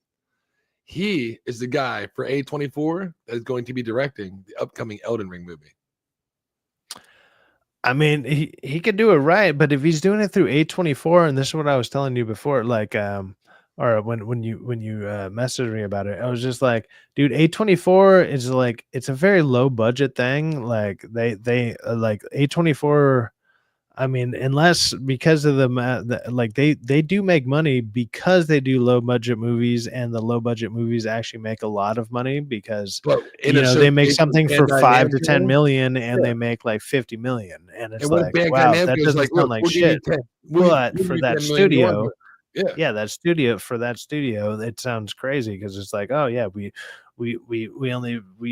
He is the guy for A24 that is going to be directing the upcoming Elden Ring movie. I mean, he could do it right, but if he's doing it through A24, and this is what I was telling you before, like or when you messaged me about it, I was just like, dude, A24 is like, it's a very low budget thing. Like they like A24. I mean, unless because of like they do make money because they do low budget movies, and the low budget movies actually make a lot of money because But they make something for 5 to 10 Namco, million and yeah. they make like 50 million, and it's And what like, Bandai wow, Namco that is doesn't like, sound look, like we'll give you shit. 10. But We'll for give you that 10 million more, studio, but yeah, that studio, it sounds crazy because it's like, oh yeah, we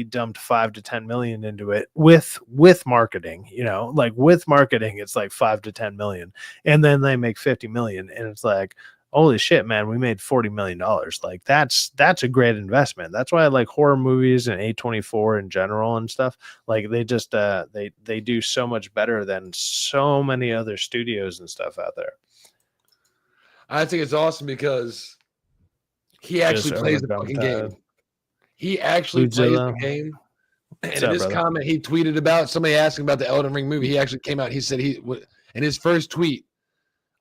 dumped 5 to 10 million into it with marketing, like with marketing, it's like 5 to 10 million, and then they make 50 million, and it's like, holy shit, man, we made $40 million. Like that's a great investment. That's why I like horror movies and A24 in general and stuff. Like they just they do so much better than so many other studios and stuff out there. I think it's awesome because he actually plays the fucking game. He actually plays the game. And in this comment he tweeted about, somebody asking about the Elden Ring movie, he actually came out. He said in his first tweet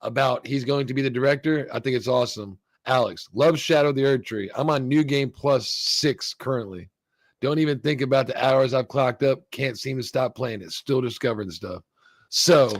about he's going to be the director. I think it's awesome. Alex, love Shadow the Earth Tree. I'm on New Game Plus 6 currently. Don't even think about the hours I've clocked up. Can't seem to stop playing it. Still discovering stuff. So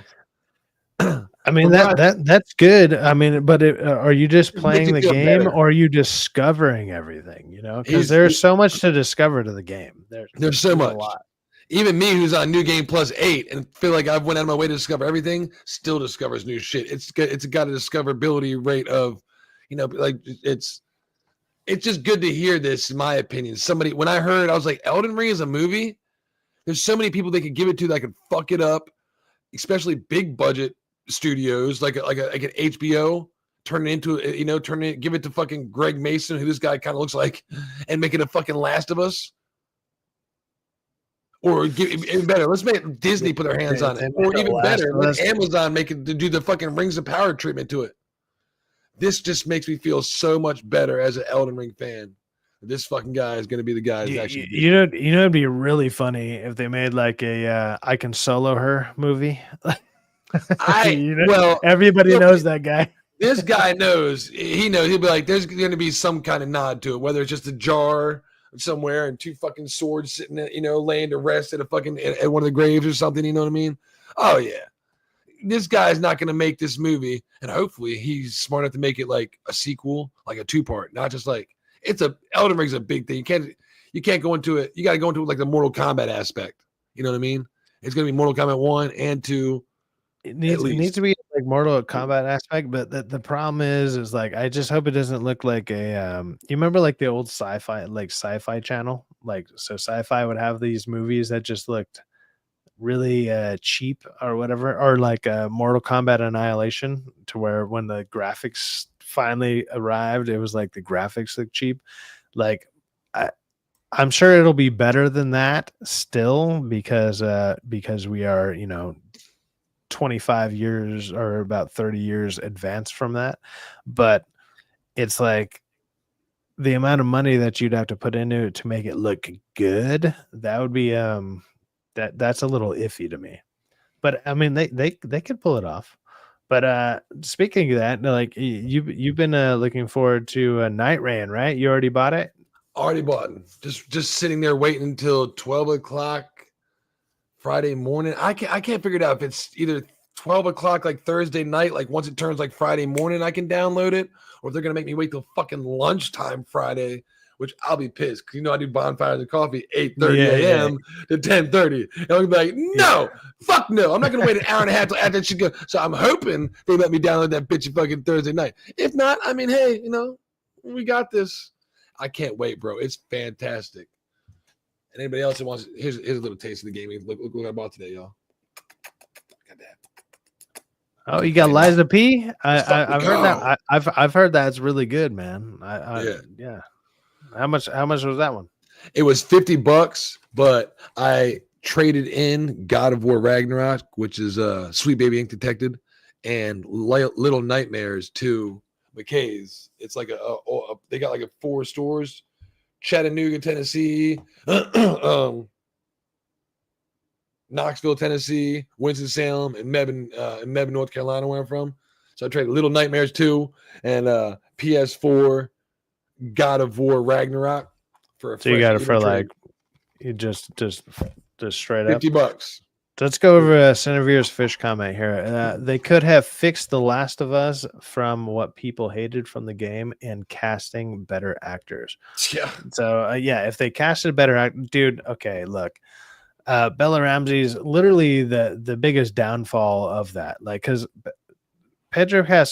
I mean, that's good. I mean, but are you just playing the game better. or are you discovering everything? Because there's so much to discover to the game. There's so much. A lot. Even me, who's on New Game Plus 8 and feel like I've went out of my way to discover everything, still discovers new shit. It's got a discoverability rate of, like it's just good to hear this, in my opinion. When I heard, I was like, Elden Ring is a movie. There's so many people they could give it to that could fuck it up, especially big budget studios like an HBO. Turn it into, give it to fucking Greg Mason, who this guy kind of looks like, and make it a fucking Last of Us. Or even better, let's make Disney put their hands on it. Or even better, let Amazon make it to do the fucking Rings of Power treatment to it. This just makes me feel so much better as an Elden Ring fan. This fucking guy is going to be the guy who's actually. It'd be really funny if they made like a I Can Solo Her movie. Everybody knows that guy. This guy knows. He knows. He'll be like, there's going to be some kind of nod to it, whether it's just a jar somewhere and 2 fucking swords sitting, laying to rest at at one of the graves or something. You know what I mean? Oh yeah, this guy's not going to make this movie, and hopefully he's smart enough to make it like a sequel, like a 2-part, not just like Elden Ring's a big thing. You can't go into it. You got to go into it like the Mortal Kombat aspect. You know what I mean? It's going to be Mortal Kombat 1 and 2. It needs to be like Mortal Kombat aspect, but the problem is like, I just hope it doesn't look like a you remember like the old sci-fi channel, like, so sci-fi would have these movies that just looked really cheap or whatever, or like Mortal Kombat Annihilation, to where when the graphics finally arrived, it was like the graphics look cheap. Like I'm sure it'll be better than that still, because we are 25 years or about 30 years advanced from that. But it's like the amount of money that you'd have to put into it to make it look good, that would be that's a little iffy to me. But I mean, they could pull it off. But speaking of that, like, you've been looking forward to Night Rain, right? You already bought it? Already bought it. Just sitting there waiting until 12 o'clock Friday morning. I can't figure it out if it's either 12 o'clock like Thursday night, like once it turns like Friday morning, I can download it, or if they're gonna make me wait till fucking lunchtime Friday, which I'll be pissed because I do bonfires and coffee 8:30 a.m. to 10:30. And I'll be like, no, fuck no. I'm not gonna wait an hour and a half till after that shit go. So I'm hoping they let me download that bitch fucking Thursday night. If not, I mean, hey, we got this. I can't wait, bro. It's fantastic. And anybody else who wants, here's a little taste of the game. Look what I bought today, y'all. Got that. Oh, you got Liza P? I've heard that. I've heard that's really good, man. Yeah. How much was that one? It was $50, but I traded in God of War Ragnarok, which is Sweet Baby Ink Detected, and Little Nightmares 2. McKay's. It's like they got like 4 stores, Chattanooga, Tennessee, Knoxville, Tennessee, Winston-Salem, and Mebane, North Carolina, where I'm from. So I traded Little Nightmares 2 and PS4 God of War Ragnarok for a So you fresh got it even for trade. like you just straight up $50. Let's go over Cinevere's fish comment here. They could have fixed The Last of Us from what people hated from the game and casting better actors. Yeah. So yeah, if they casted a better actor, dude. Okay, look, Bella Ramsey's literally the biggest downfall of that. Like, because Pedro oh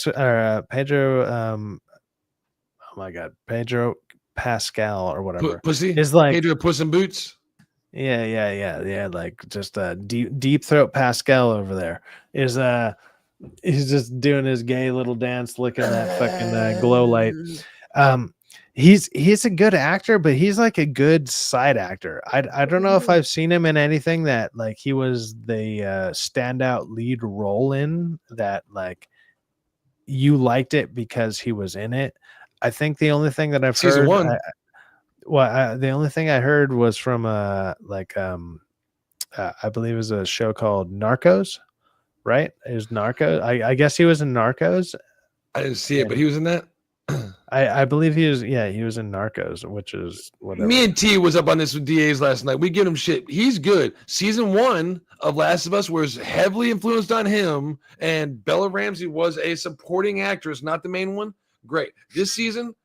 my god, Pedro Pascal or whatever Pussy is like Pedro Puss in Boots. Yeah. Like just deep throat Pascal over there is he's just doing his gay little dance, licking that fucking glow light. He's a good actor, but he's like a good side actor. I don't know if I've seen him in anything that like he was the standout lead role in that like you liked it because he was in it. I think the only thing that I've Season heard, 1. the only thing I heard was from I believe it was a show called Narcos, right? It was Narcos. I guess he was in Narcos. I didn't see it, but he was in that. I believe he was in Narcos, which is whatever. Me and T was up on this with DAs last night. We give him shit. He's good. Season 1 of Last of Us was heavily influenced on him, and Bella Ramsey was a supporting actress, not the main one. Great. This season,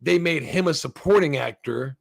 they made him a supporting actor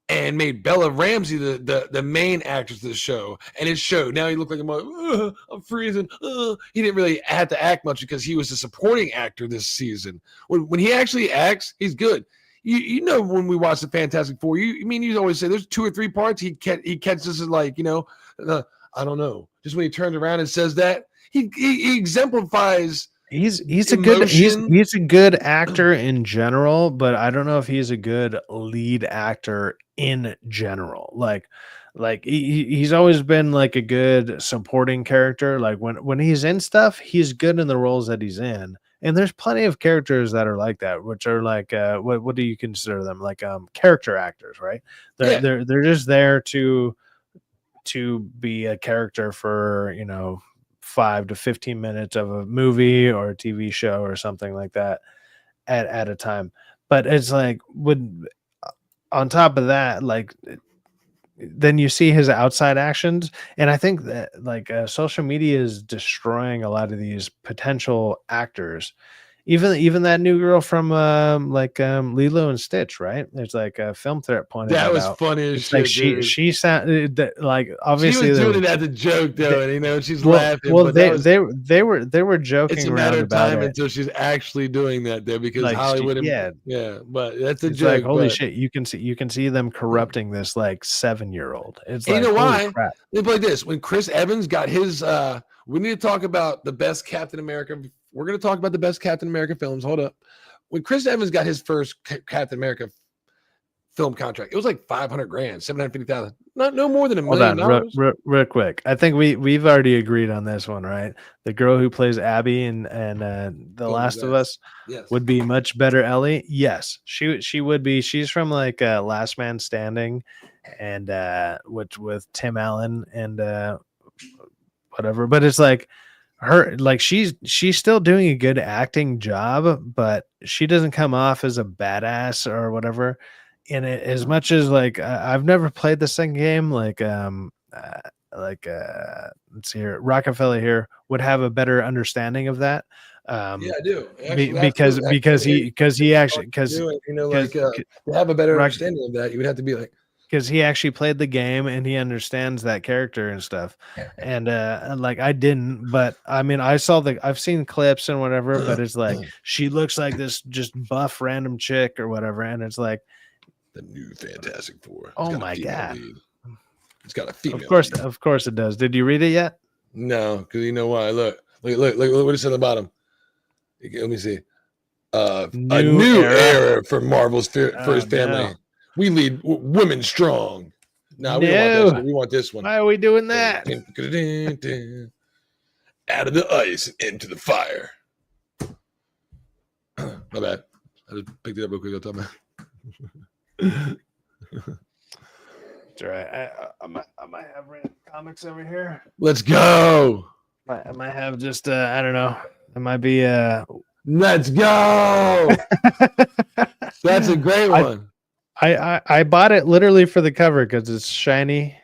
and made Bella Ramsey the main actress of the show. And it showed. Now he looked like I'm freezing. He didn't really have to act much because he was a supporting actor this season. When he actually acts, he's good. You know, when we watch the Fantastic Four, you always say there's 2 or 3 parts he catches us like, I don't know. Just when he turns around and says that, he exemplifies. He's a good actor in general, but I don't know if he's a good lead actor in general. Like he's always been like a good supporting character. Like when he's in stuff, he's good in the roles that he's in. And there's plenty of characters that are like that, which are like what do you consider them? Like character actors, right? They're just there to be a character for 5 to 15 minutes of a movie or a TV show or something like that at a time. But it's like on top of that, like then you see his outside actions, and I think that like social media is destroying a lot of these potential actors. Even that new girl from Lilo and Stitch, right? There's like a film threat pointed that was out. funny as It's shit. like she sounded like obviously she was doing it as a joke though, and she's laughing. Well, but they were joking. It's a matter of time it. until she's actually doing that there because like Hollywood. But that's a joke. Like holy shit, you can see them corrupting this like 7-year-old. It's and like, you know why? Crap. They play this when Chris Evans got his. We need to talk about the best Captain America. We're going to talk about the best Captain America films. Hold up. When Chris Evans got his first Captain America film contract, it was like $500,000, $750,000, no more than $1 million. Hold on, real quick. I think we've already agreed on this one, right? The girl who plays Abby and The Last of Us would be much better Ellie. Yes, she would be. She's from like Last Man Standing, and which with Tim Allen and whatever. But it's like her, like she's still doing a good acting job, but she doesn't come off as a badass or whatever. In it, as much as like I've never played the second game, let's see here, Rockefeller here would have a better understanding of that. Yeah, I do. Because he actually to have a better understanding of that, you would have to be like, because he actually played the game and he understands that character and stuff. And like I didn't, but I mean, I've seen clips and whatever, but it's like she looks like this just buff random chick or whatever, and it's like the new Fantastic Four. Oh my god, it's got a female. Of course it does. Did you read it yet? No, because you know why? Look what it said on the bottom. Let me see. A new era for Marvel's first family. No. We lead women strong. No, we want this one. Why are we doing that? Out of the ice into the fire. My bad. I just picked it up real quick. I'll tell me. It's all right. I might have random comics over here. Let's go. I might have just I don't know. It might be Let's go. That's a great one. I bought it literally for the cover because it's shiny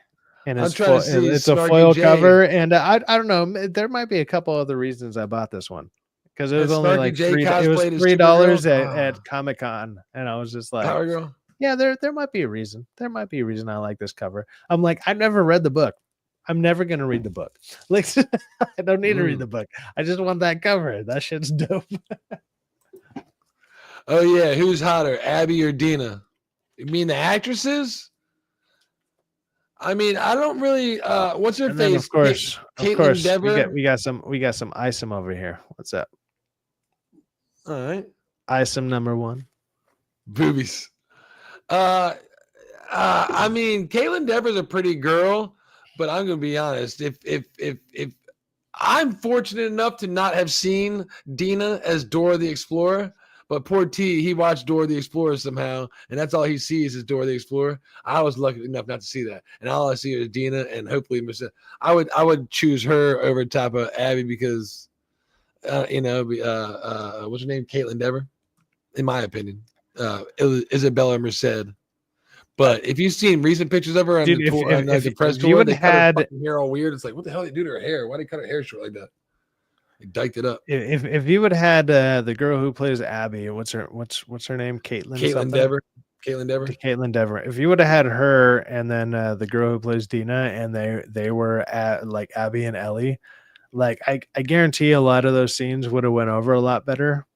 and I'm it's trying to see it's a Snarky foil J. cover, and I don't know. There might be a couple other reasons I bought this one because it was And only Snarky like J it was cosplayed as $3 Supergirl? at Comic-Con, and I was just like, Power Girl. yeah, there might be a reason. There might be a reason I like this cover. I'm like, I've never read the book. I'm never gonna read the book. Like, I don't need to read the book. I just want that cover. That shit's dope. Oh yeah, who's hotter, Abby or Dina? You mean the actresses? I mean, I don't really. What's her And then, face? of course, Caitlin Dever. we got some Isom over here. What's up? All right, Isom number 1. boobies. I mean, Caitlin Dever's a pretty girl, but I'm gonna be honest. If I'm fortunate enough to not have seen Dina as Dora the Explorer, but poor T, he watched Dora the Explorer somehow, and that's all he sees is Dora the Explorer. I was lucky enough not to see that, and all I see is Dina, and hopefully, I would choose her over top of Abby because, what's her name? Caitlin Dever, in my opinion, Isabella Merced. But if you've seen recent pictures of her on the press tour, they cut her fucking hair all weird. It's like, what the hell did they do to her hair? Why did they cut her hair short like that? They diked it up. If you would have had the girl who plays Abby, what's her name? Caitlin Dever. Caitlin Dever. If you would have had her and then the girl who plays Dina, and they were at like Abby and Ellie, like I guarantee a lot of those scenes would have went over a lot better.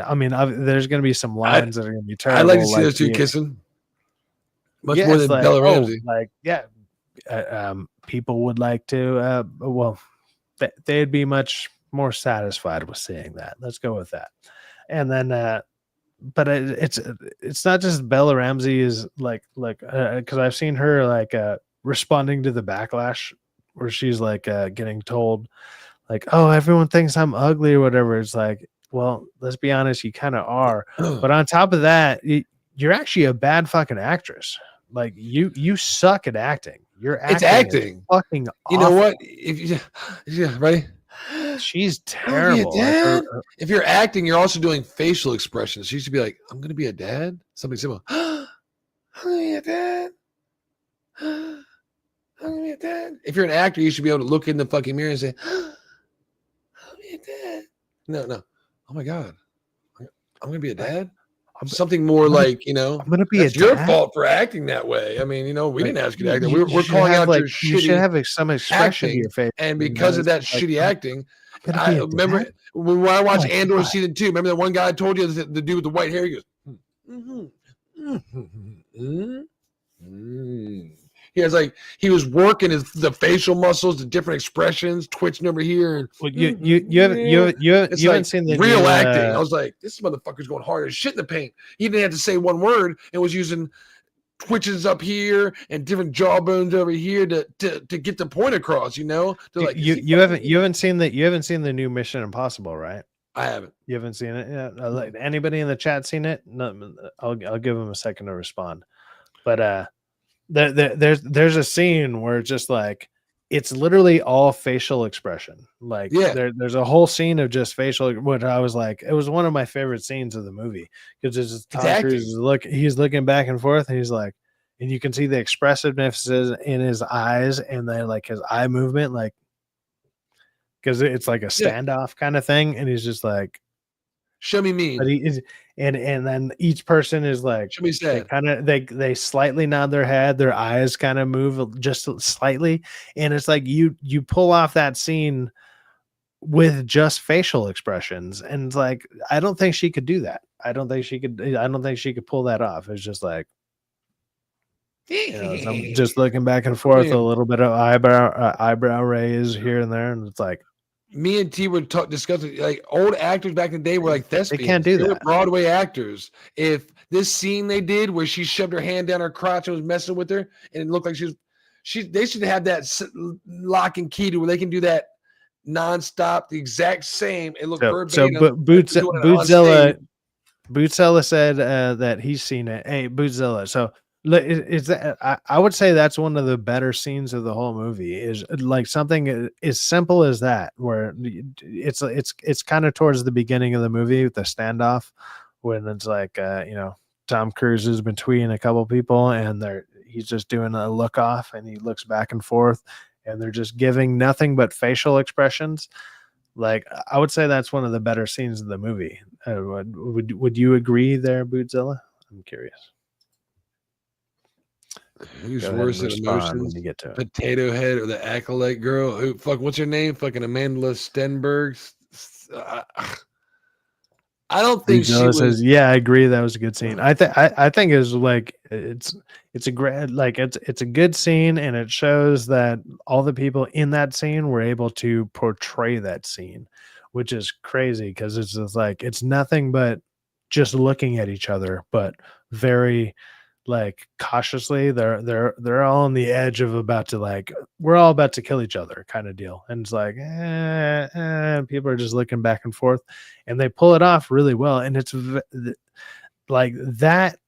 I mean, there's going to be some lines that are going to be terrible. I'd like to see those two kissing. Much more than like, Bella Ramsey. People would like to. They'd be much more satisfied with seeing that. Let's go with that. And then, but it's not just Bella Ramsey is because I've seen her responding to the backlash where she's getting told like, oh, everyone thinks I'm ugly or whatever. It's like, well, let's be honest, you kind of are. But on top of that, you're actually a bad fucking actress. Like you suck at acting. It's acting. Fucking you know what? Ready? She's terrible. If you're acting, you're also doing facial expressions. She used to be like, I'm gonna be a dad. Something similar. I'm gonna be a dad. I'm gonna be a dad. If you're an actor, you should be able to look in the fucking mirror and say, I'll be a dad. No. Oh my God. I'm gonna be a dad. Something more I'm gonna be that's your fault for acting that way. I mean, we didn't ask you to act. We're calling out your shitty. You should have some expression to your face, and because of that shitty acting, I remember when I watched Andor season 2. Remember that one guy I told you, the dude with the white hair? He goes, he was working the facial muscles, the different expressions, twitching over here. And well, you haven't seen the real acting. I was like, this motherfucker's going hard as shit in the paint. He didn't have to say one word and was using twitches up here and different jawbones over here to get the point across. You haven't seen the new Mission Impossible, right? I haven't. You haven't seen it yet? Like anybody in the chat seen it? No, I'll give them a second to respond. But there's a scene where just like it's literally all facial expression. Like there's a whole scene of just facial. What I was like, it was one of my favorite scenes of the movie because it's just Tom Cruise he's looking back and forth, and he's like, and you can see the expressiveness in his eyes and then like his eye movement, like because it's like a standoff kind of thing, and he's just like, show me me. But he is, and then each person is like, show me sad. They slightly nod their head, their eyes kind of move just slightly, and it's like you pull off that scene with just facial expressions, and it's like I don't think she could do that. I don't think she could pull that off. It's just like, I'm just looking back and forth, a little bit of eyebrow raise here and there, and it's like. Me and T were discussing like old actors back in the day were like thespians. They can't do that. Were Broadway actors. If this scene they did where she shoved her hand down her crotch and was messing with her, and it looked like they should have that lock and key to where they can do that nonstop, the exact same. It looked So verbatim. Bootzilla said that he's seen it. Hey, Bootzilla. So is that I would say that's one of the better scenes of the whole movie. Is like something as simple as that, where it's kind of towards the beginning of the movie with the standoff, when it's like Tom Cruise is between a couple people and he's just doing a look off and he looks back and forth and they're just giving nothing but facial expressions. Like, I would say that's one of the better scenes in the movie. Would you agree there, Bootzilla? I'm curious. Who's Go ahead and worse at respond when emotions? you get to it. Potato Head or the acolyte girl? What's her name? Fucking Amanda Stenberg. I don't think she Bootzilla was. says, "Yeah, I agree. That was a good scene. I think it's like it's a great, like it's a good scene, and it shows that all the people in that scene were able to portray that scene, which is crazy because it's just like it's nothing but just looking at each other, but very like cautiously. They're all on the edge of about to like we're all about to kill each other kind of deal, and it's like people are just looking back and forth, and they pull it off really well, and it's like that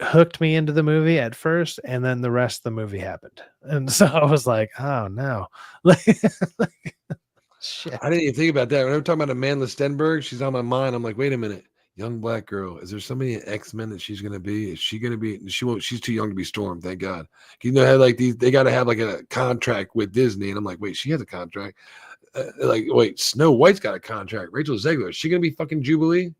hooked me into the movie at first, and then the rest of the movie happened, and so I was like, oh no, like shit. I didn't even think about that. When I'm talking about Amanda Stenberg, she's on my mind. I'm like, wait a minute, young black girl. Is there somebody in X-Men that she's gonna be? Is she gonna be? She won't. She's too young to be Storm. Thank God. You know how like these they got to have like a contract with Disney, and I'm like, wait, she has a contract. Like, wait, Snow White's got a contract. Rachel Zegler, is she gonna be fucking Jubilee?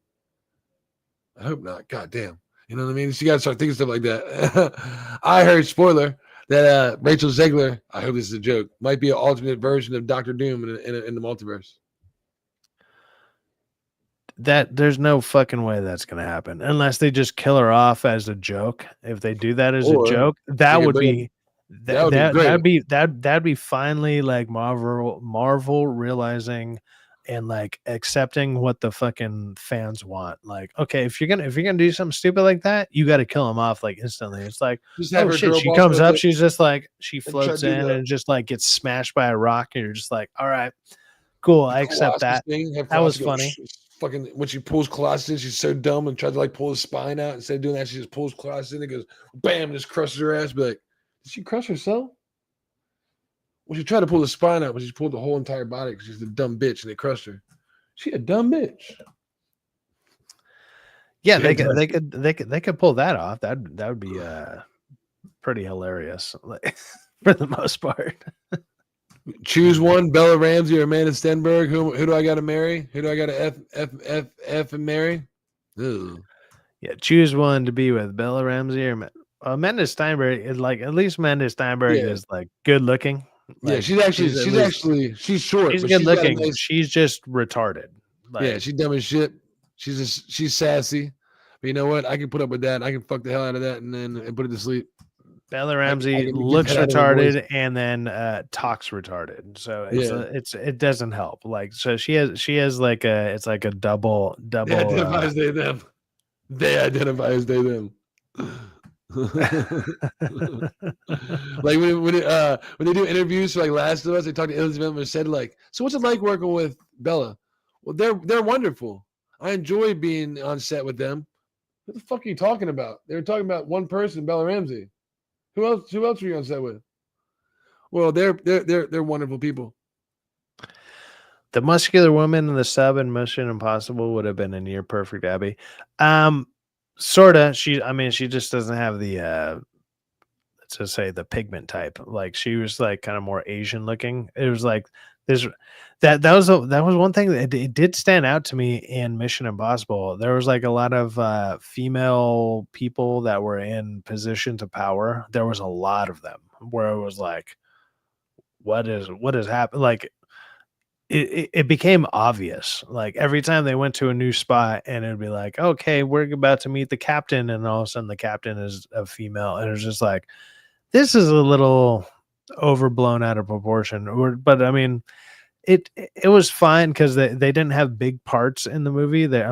I hope not. God damn. You know what I mean? So you got to start thinking stuff like that. I heard, spoiler, that Rachel Zegler, I hope this is a joke, might be an alternate version of Doctor Doom in the multiverse. That there's no fucking way that's gonna happen unless they just kill her off as a joke. If they do that as a Or joke, that would be that would be great. that'd be finally like Marvel realizing and like accepting what the fucking fans want. Like, okay, if you're gonna do something stupid like that, you got to kill them off like instantly. It's like, Just have oh her shit, girl she boss comes up up, there she's just like she and try floats to do in the and just like gets smashed by a rock, and you're just like, all right, cool, I accept Colossus that. thing. Have That was Colossus go, funny. fucking when she pulls Colossus in, she's so dumb and tries to like pull his spine out. Instead of doing that, she just pulls Colossus in and goes, bam, and just crushes her ass. Be like, did she crush herself? Well, she tried to pull the spine out, but she pulled the whole entire body because she's a dumb bitch and they crushed her. She a dumb bitch. Yeah, they could pull that off. That would be pretty hilarious, like, for the most part. Choose one: Bella Ramsey or Amanda Stenberg. Who do I got to marry? Who do I got to f and marry? Ugh. Yeah, choose one to be with, Bella Ramsey or Amanda Steinberg. Is like at least Amanda Steinberg Yeah. is like good looking. Yeah, Like she's short, she's but good she's got a looking. nice. She's just retarded. Like, Yeah, she's dumb as shit. She's sassy. But you know what? I can put up with that. I can fuck the hell out of that and put it to sleep. Bella I Ramsey can get looks that out of her voice. retarded and then talks retarded. So Yeah. it doesn't help. Like, so she has like it's like a double. They identify as they them. They identify as they them. Like when they do interviews for like Last of Us, they talk to Elizabeth and said like, so what's it like working with Bella? Well, they're wonderful. I enjoy being on set with them. What the fuck are you talking about? They were talking about one person, Bella Ramsey. Who else were you on set with? Well, they're wonderful people. The muscular woman in the sub in Mission Impossible would have been a near perfect Abby. Sorta. She just doesn't have the let's just say the pigment type. Like, she was like kind of more Asian looking. It was like there's that was one thing that it did stand out to me in Mission Impossible. There was like a lot of female people that were in positions of power. There was a lot of them where it was like, what is happening? Like, it became obvious. Like, every time they went to a new spot and it'd be like, okay, we're about to meet the captain, and all of a sudden the captain is a female, and it's just like, this is a little overblown out of proportion. But I mean, it was fine because they didn't have big parts in the movie. The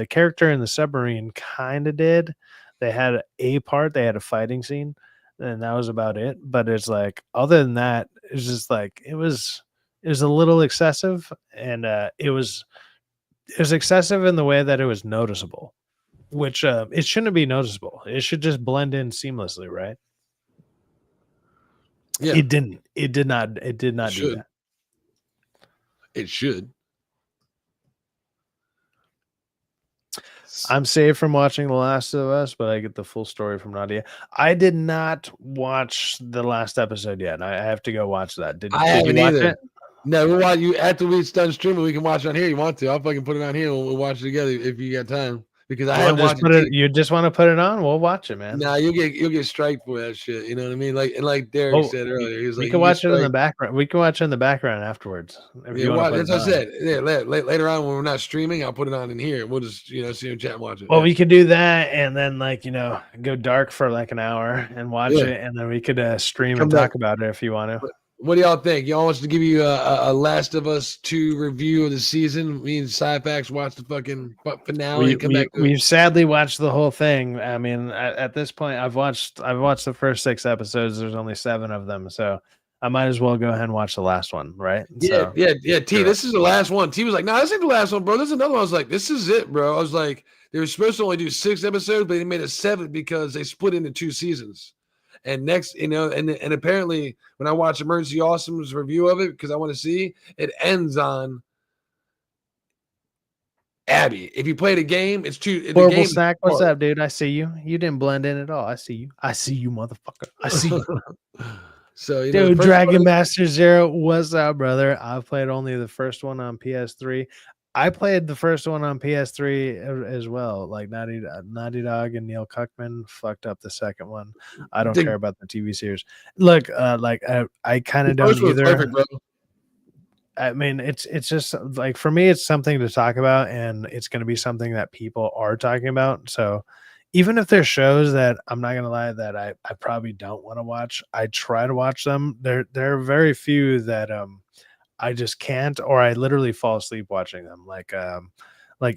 character in the submarine kind of did. They had a part. They had a fighting scene, and that was about it. But it's like, other than that, it's just like, it was It was a little excessive, and it was excessive in the way that it was noticeable, which it shouldn't be noticeable. It should just blend in seamlessly, right? Yeah, It didn't. It did not. It did not do should. that. It should. I'm saved from watching The Last of Us, but I get the full story from Nadia. I did not watch the last episode yet. I have to go watch that. Did I you haven't watch either. it? No, we'll watch you after we're done streaming. We can watch it on here. You want to? I'll fucking put it on here and we'll watch it together if you got time. Because I haven't watched it. You just want to put it on? We'll watch it, man. Nah, you'll get striked for that shit. You know what I mean? Like Derek said earlier, he was like, we can watch it in the background. We can watch it in the background afterwards. If you want to that's what I said. Yeah, later on when we're not streaming, I'll put it on in here and we'll just see in chat and watch it. Well, we could do that and then go dark for like an hour and watch it, and then we could stream and talk about it if you want to. What do y'all think? Y'all wants to give you a Last of Us 2 review of the season? Me and Syfaxx watch the fucking finale. We've sadly watched the whole thing. I mean, at this point, I've watched the first 6 episodes. There's only 7 of them, so I might as well go ahead and watch the last one, right? Yeah. T, this is the last one. T was like, "No, this ain't the last one, bro. There's another one." I was like, "This is it, bro." I was like, they were supposed to only do 6 episodes, but they made it 7 because they split into 2 seasons. And next, and apparently when I watch Emergency Awesome's review of it, because I want to see, it ends on Abby. If you play the game, it's too Horrible Snack. What's up, dude? I see you. You didn't blend in at all. I see you. I see you, motherfucker. I see you. So, dude, Dragon Master Zero, what's up, brother? I've played only the first one on PS3. I played the first one on PS3 as well. Like Naughty Dog and Neil Cuckman fucked up the second one. I don't care about the TV series. Look, I kind of don't either. Perfect, bro. I mean, it's just like, for me, it's something to talk about, and it's going to be something that people are talking about. So even if there's shows that I'm not going to lie that I probably don't want to watch, I try to watch them. There are very few that I just can't, or I literally fall asleep watching them. Like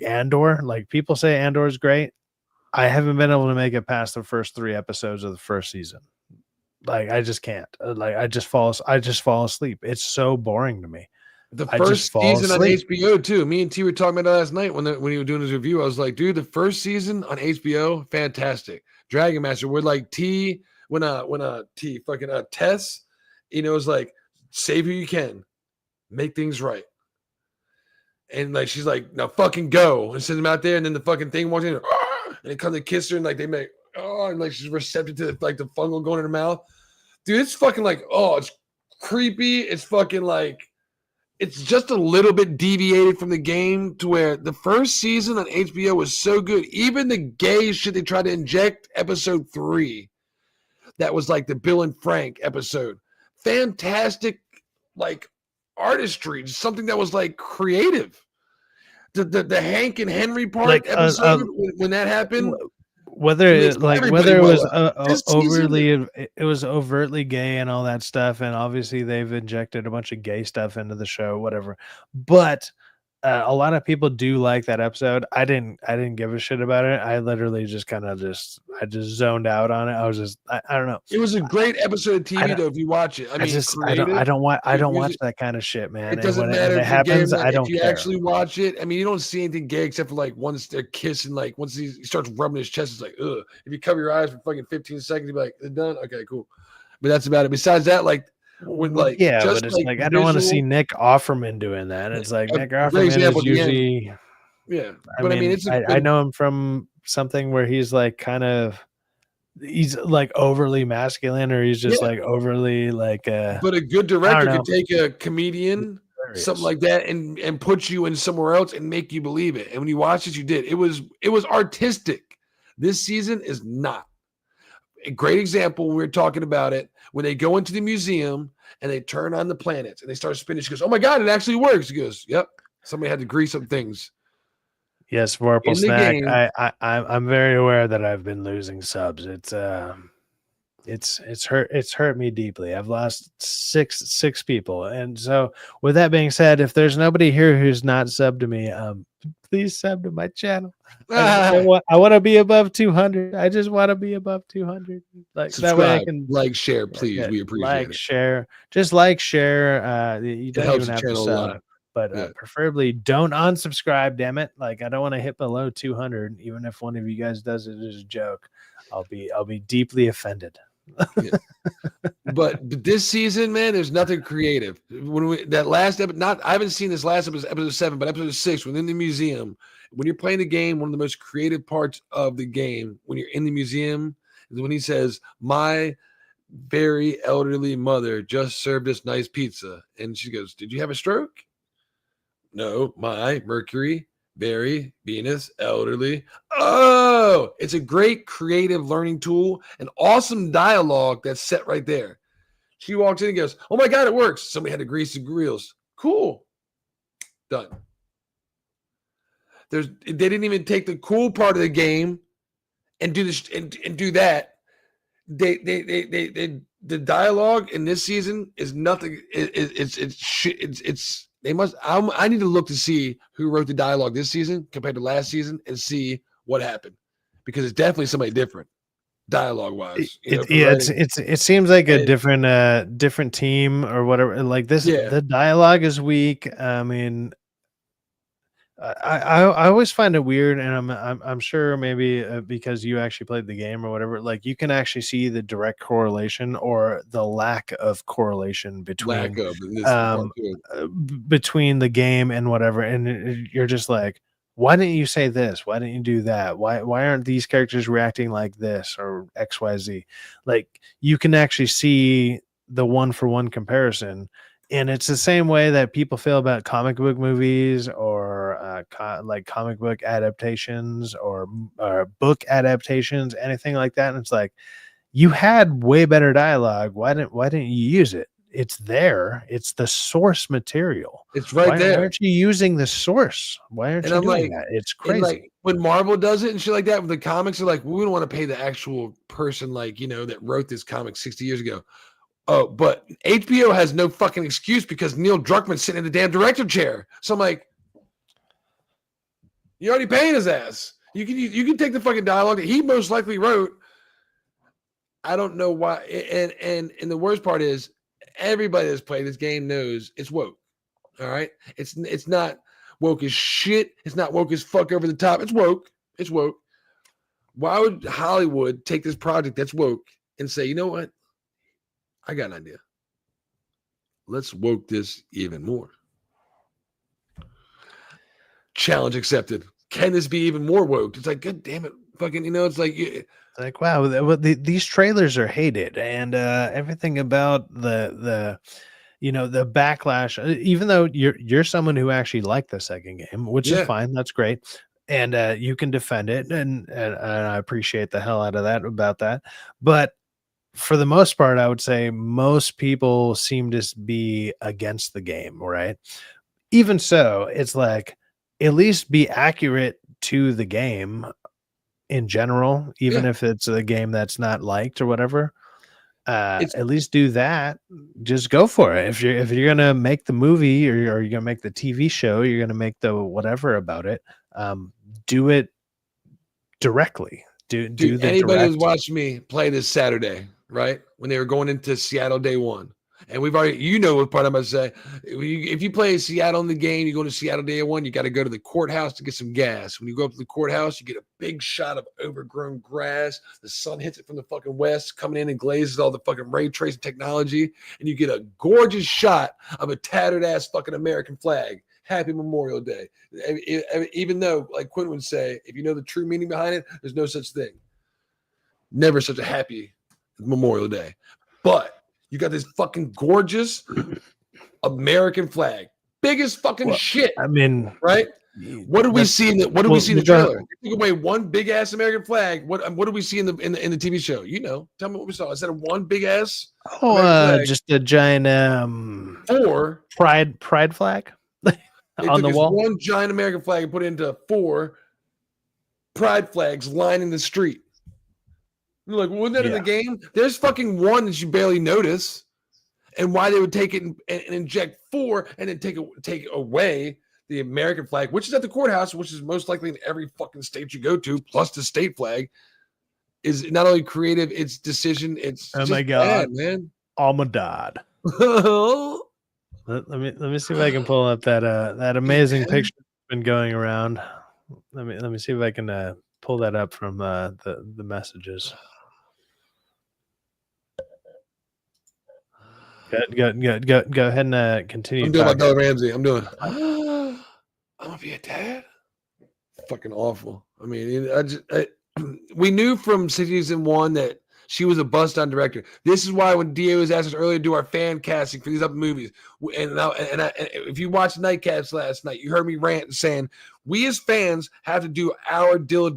Andor. Like, people say Andor is great. I haven't been able to make it past the first 3 episodes of the first season. Like, I just can't. Like, I just fall asleep. It's so boring to me. The first season on HBO too. Me and T were talking about that last night when he was doing his review. I was like, dude, the first season on HBO, fantastic. Dragon Master, we're like T when T fucking Tess, is like, save who you can, make things right. And like, she's like, now fucking go, and send him out there. And then the fucking thing walks in, and it comes to kiss her, and like they make, and like she's receptive to like the fungal going in her mouth. Dude, it's fucking like, it's creepy. It's fucking like, it's just a little bit deviated from the game to where the first season on HBO was so good. Even the gay shit they tried to inject episode 3, that was like the Bill and Frank episode. Fantastic, like, artistry, something that was like creative. The Hank and Henry part, like, episode when that happened. Whether it was overtly gay and all that stuff, and obviously they've injected a bunch of gay stuff into the show, whatever. But a lot of people do like that episode. I didn't give a shit about it. I literally just I just zoned out on it. I was just I don't know. It was a great episode of TV though. If you watch it, I don't watch that kind of shit, man. It doesn't matter if it happens. I don't care. If you actually watch it, I mean, you don't see anything gay except for like once they're kissing, like once he starts rubbing his chest, it's like, ugh. If you cover your eyes for fucking 15 seconds, you'd be like, it's done. Okay, cool. But that's about it. Besides that, like, when like, but it's like I don't want to see Nick Offerman doing that. It's like Nick Offerman is usually, but I mean it's I know him from something where he's like he's like overly masculine, or he's just like overly like. But a good director could take a comedian, something like that, and put you in somewhere else and make you believe it. And when you watch it, you did. It was artistic. This season is not. A great example, we were talking about it, when they go into the museum and they turn on the planets and they start spinning. She goes, "Oh my God, it actually works." He goes, "Yep, somebody had to grease some things." Yes, Vorpal Snack. I'm very aware that I've been losing subs. It's it's hurt me deeply. I've lost six people, and so with that being said, if there's nobody here who's not subbed to me, please sub to my channel. I want to be above 200. I just want to be above 200. Like Subscribe, that way I can like, share, please. We appreciate it. share, just like, share. You It don't helps even the have to channel a sub, lot. but Yeah. preferably don't unsubscribe. Damn it! Like I don't want to hit below 200. Even if one of you guys does it as a joke, I'll be deeply offended. Yeah. But this season, man, there's nothing creative. When that last episode, I haven't seen this last episode, episode 7, but episode 6, within the museum, when you're playing the game, one of the most creative parts of the game, when you're in the museum, is when he says, "My very elderly mother just served us nice pizza," and she goes, "Did you have a stroke?" "No, my Mercury, very Venus, elderly." Oh, it's a great creative learning tool, an awesome dialogue that's set right there. She walks in and goes, "Oh my God, it works. Somebody had to grease the grills." Cool. Done. They didn't even take the cool part of the game and do this and do that. The dialogue in this season is nothing. They must. I need to look to see who wrote the dialogue this season compared to last season and see what happened, because it's definitely somebody different dialogue wise. It seems like a different team or whatever. Like this, Yeah. the dialogue is weak. I mean, I always find it weird, and I'm sure maybe because you actually played the game or whatever. Like you can actually see the direct correlation or the lack of correlation between between the game and whatever, and you're just like, why didn't you say this? Why didn't you do that? Why aren't these characters reacting like this or XYZ? Like you can actually see the one-for-one comparison. And it's the same way that people feel about comic book movies or like comic book adaptations or book adaptations, anything like that. And it's like, you had way better dialogue. Why didn't you use it? It's there. It's the source material. It's right there. Why aren't you using the source? Why aren't you doing that? It's crazy. Like when Marvel does it and shit like that with the comics, are like, we don't want to pay the actual person, like, that wrote this comic 60 years ago. Oh, but HBO has no fucking excuse because Neil Druckmann's sitting in the damn director chair. So I'm like, you're already paying his ass. You can take the fucking dialogue that he most likely wrote. I don't know why. And the worst part is, everybody that's played this game knows it's woke. All right, it's not woke as shit. It's not woke as fuck over the top. It's woke. It's woke. Why would Hollywood take this project that's woke and say, you know what? I got an idea. Let's woke this even more. Challenge accepted. Can this be even more woke? It's like, God damn it. Fucking, it's like, wow, these trailers are hated, and everything about the backlash, even though you're someone who actually liked the second game, which is fine. That's great. And you can defend it. And I appreciate the hell out of that about that. But for the most part, I would say most people seem to be against the game, right? Even so, it's like, at least be accurate to the game in general, even if it's a game that's not liked or whatever. At least do that. Just go for it. If you're gonna make the movie or you're gonna make the TV show, you're gonna make the whatever about it. Do it directly. Do the anybody who's watched me play this Saturday, right? When they were going into Seattle day one. And we've already, what part I'm going to say. If you play Seattle in the game, you go to Seattle day one, you got to go to the courthouse to get some gas. When you go up to the courthouse, you get a big shot of overgrown grass. The sun hits it from the fucking west, coming in and glazes all the fucking ray tracing technology. And you get a gorgeous shot of a tattered ass fucking American flag. Happy Memorial Day. Even though, like Quinn would say, if you know the true meaning behind it, there's no such thing. Never such a happy Memorial Day. But you got this fucking gorgeous American flag. Biggest fucking shit. I mean, right? What did we see in the trailer? You took away one big ass American flag. What did we see in the TV show? Tell me what we saw. Instead of one big ass just a giant pride flag on the wall. One giant American flag and put it into 4 pride flags lining the street. You're like, wasn't that in Yeah. the game? There's fucking one that you barely notice, and why they would take it and inject 4 and then take away the American flag, which is at the courthouse, which is most likely in every fucking state you go to, plus the state flag, is not only creative, it's decision. It's Oh just my God. bad, man. Oh my God. Oh, Let me see if I can pull up that amazing picture that's been going around. Let me see if I can pull that up from the messages. Go ahead and continue I'm doing my talking. Bella Ramsey. I'm doing. I'm gonna be a dad. Fucking awful. I mean, we knew from season 1 that she was a bust-on director. This is why when DA was asked us earlier to do our fan casting for these other movies, and if you watched Nightcaps last night, you heard me rant saying we as fans have to do our due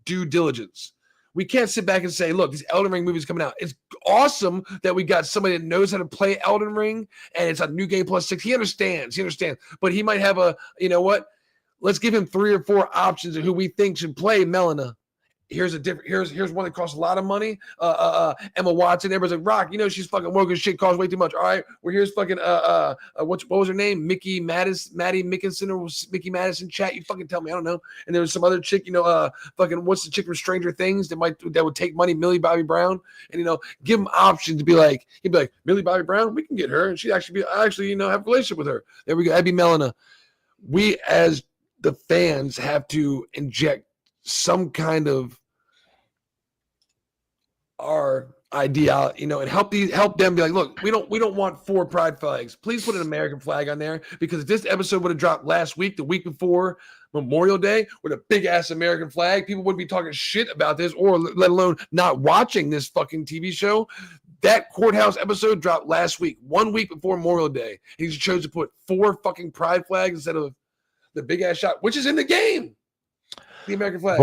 diligence. We can't sit back and say, look, this Elden Ring movie is coming out. It's awesome that we got somebody that knows how to play Elden Ring, and it's a new game +6. He understands. But he might have you know what? Let's give him 3 or 4 options of who we think should play Melina. Here's one that costs a lot of money. Emma Watson. Everybody's like, Rock, she's fucking woke as shit, costs way too much. All right, well, here's fucking what was her name? Maddie Mickinson or Mickey Madison. Chat, you fucking tell me. I don't know. And there was some other chick, fucking what's the chick from Stranger Things that would take money, Millie Bobby Brown, and give him options to be like, he'd be like, Millie Bobby Brown, we can get her, and she'd actually have a relationship with her. There we go. That'd be Melina. We as the fans have to inject some kind of our ideology, and help them be like, look, we don't want 4 pride flags. Please put an American flag on there, because if this episode would have dropped last week, the week before Memorial Day, with a big ass American flag, people wouldn't be talking shit about this, or let alone not watching this fucking TV show. That courthouse episode dropped last week, 1 week before Memorial Day. He just chose to put 4 fucking pride flags instead of the big ass shot, which is in the game. The American flag.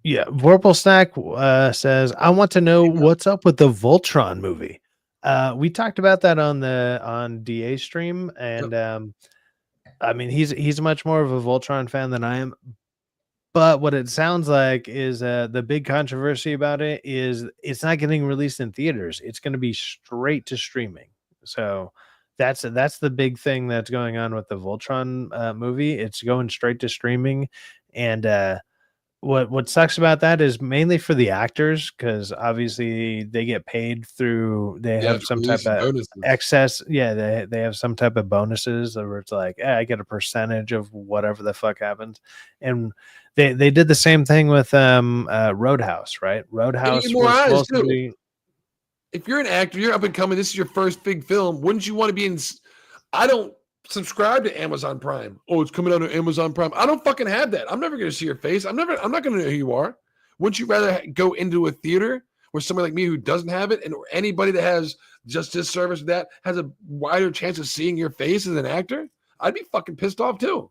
Vorpal Snack says, I want to know what's up with the Voltron movie. We talked about that on DA stream, and I mean, he's much more of a Voltron fan than I am. But what it sounds like is the big controversy about it is it's not getting released in theaters. It's going to be straight to streaming. So that's the big thing that's going on with the Voltron movie. It's going straight to streaming, and what sucks about that is mainly for the actors, because obviously they get paid through, they have some type of bonuses. Excess. Yeah, they have some type of bonuses where it's like, I get a percentage of whatever the fuck happens. And they did the same thing with Roadhouse, right? Roadhouse was supposed to be. If you're an actor, you're up and coming, this is your first big film, wouldn't you want to be in? I don't subscribe to Amazon Prime. Oh, it's coming out on Amazon Prime. I don't fucking have that. I'm never going to see your face. I'm not going to know who you are. Wouldn't you rather go into a theater where somebody like me who doesn't have it, and anybody that has just this service that has a wider chance of seeing your face as an actor? I'd be fucking pissed off too.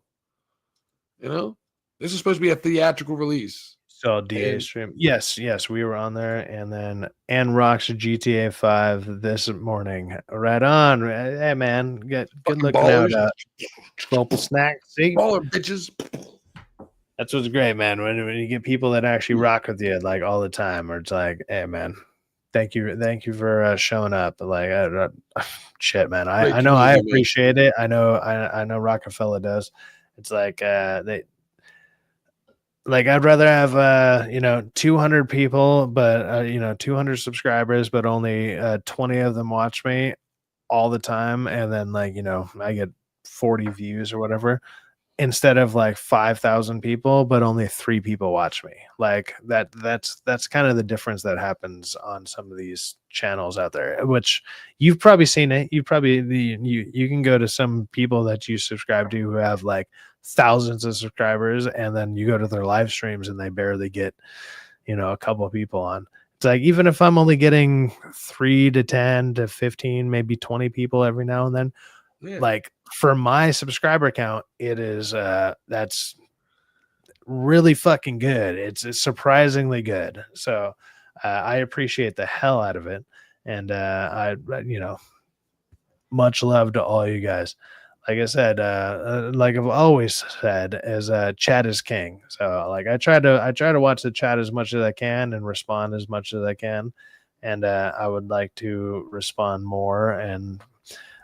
This is supposed to be a theatrical release. So DA stream. Yes, we were on there, and then Rock's GTA 5 this morning. Right on. Hey man, good looking ballers. out. Global Snack. See? Baller bitches. That's what's great, man. When you get people that actually rock with you like all the time, or it's like, hey man, thank you for showing up. Like shit, man. I know I appreciate it. I know Rockefeller does. It's like I'd rather have 200 people, but 200 subscribers, but only 20 of them watch me all the time, and then I get 40 views or whatever, instead of 5,000 people, but only 3 people watch me. Like that's kind of the difference that happens on some of these channels out there, which you've probably seen it. You can go to some people that you subscribe to who have thousands of subscribers, and then you go to their live streams and they barely get a couple of people on. It's like, even if I'm only getting 3 to 10 to 15, maybe 20 people every now and then, for my subscriber count, it is that's really fucking good. It's surprisingly good. So I appreciate the hell out of it, and I much love to all you guys. like I said, like I've always said, is chat is king. So like I try to watch the chat as much as I can and respond as much as I can, and I would like to respond more. And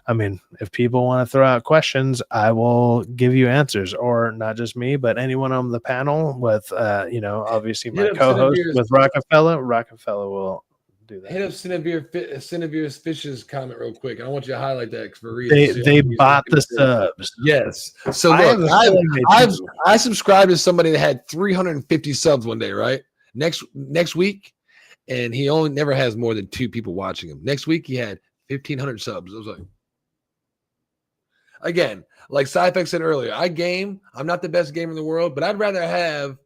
I mean, if people want to throw out questions, I will give you answers, or not just me, but anyone on the panel with, obviously my Hit up co-host Cinevere's, with Rockefeller. Rockefeller will do that. hit up Cinevere's Fish's comment real quick. I want you to highlight that for They reasons. bought the subs. Yes. So I have look, a feeling they do. I subscribed to somebody that had 350 subs one day, right? Next week, and he only never has more than 2 people watching him. Next week, he had 1,500 subs. I was like, again, like Syfaxx said earlier, I'm not the best gamer in the world, but I'd rather have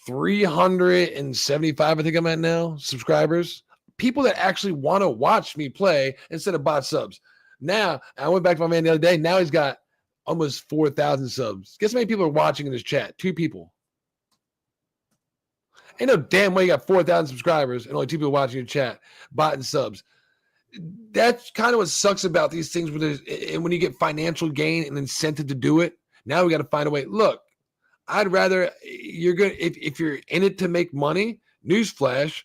375, I think I'm at now, subscribers, people that actually want to watch me play instead of bot subs. Now, I went back to my man the other day. Now he's got almost 4,000 subs. Guess how many people are watching in his chat? 2 people. Ain't no damn way you got 4,000 subscribers and only 2 people watching your chat, bot and subs. That's kind of what sucks about these things. And when you get financial gain and incentive to do it, now we got to find a way. Look, I'd rather if you're in it to make money. Newsflash: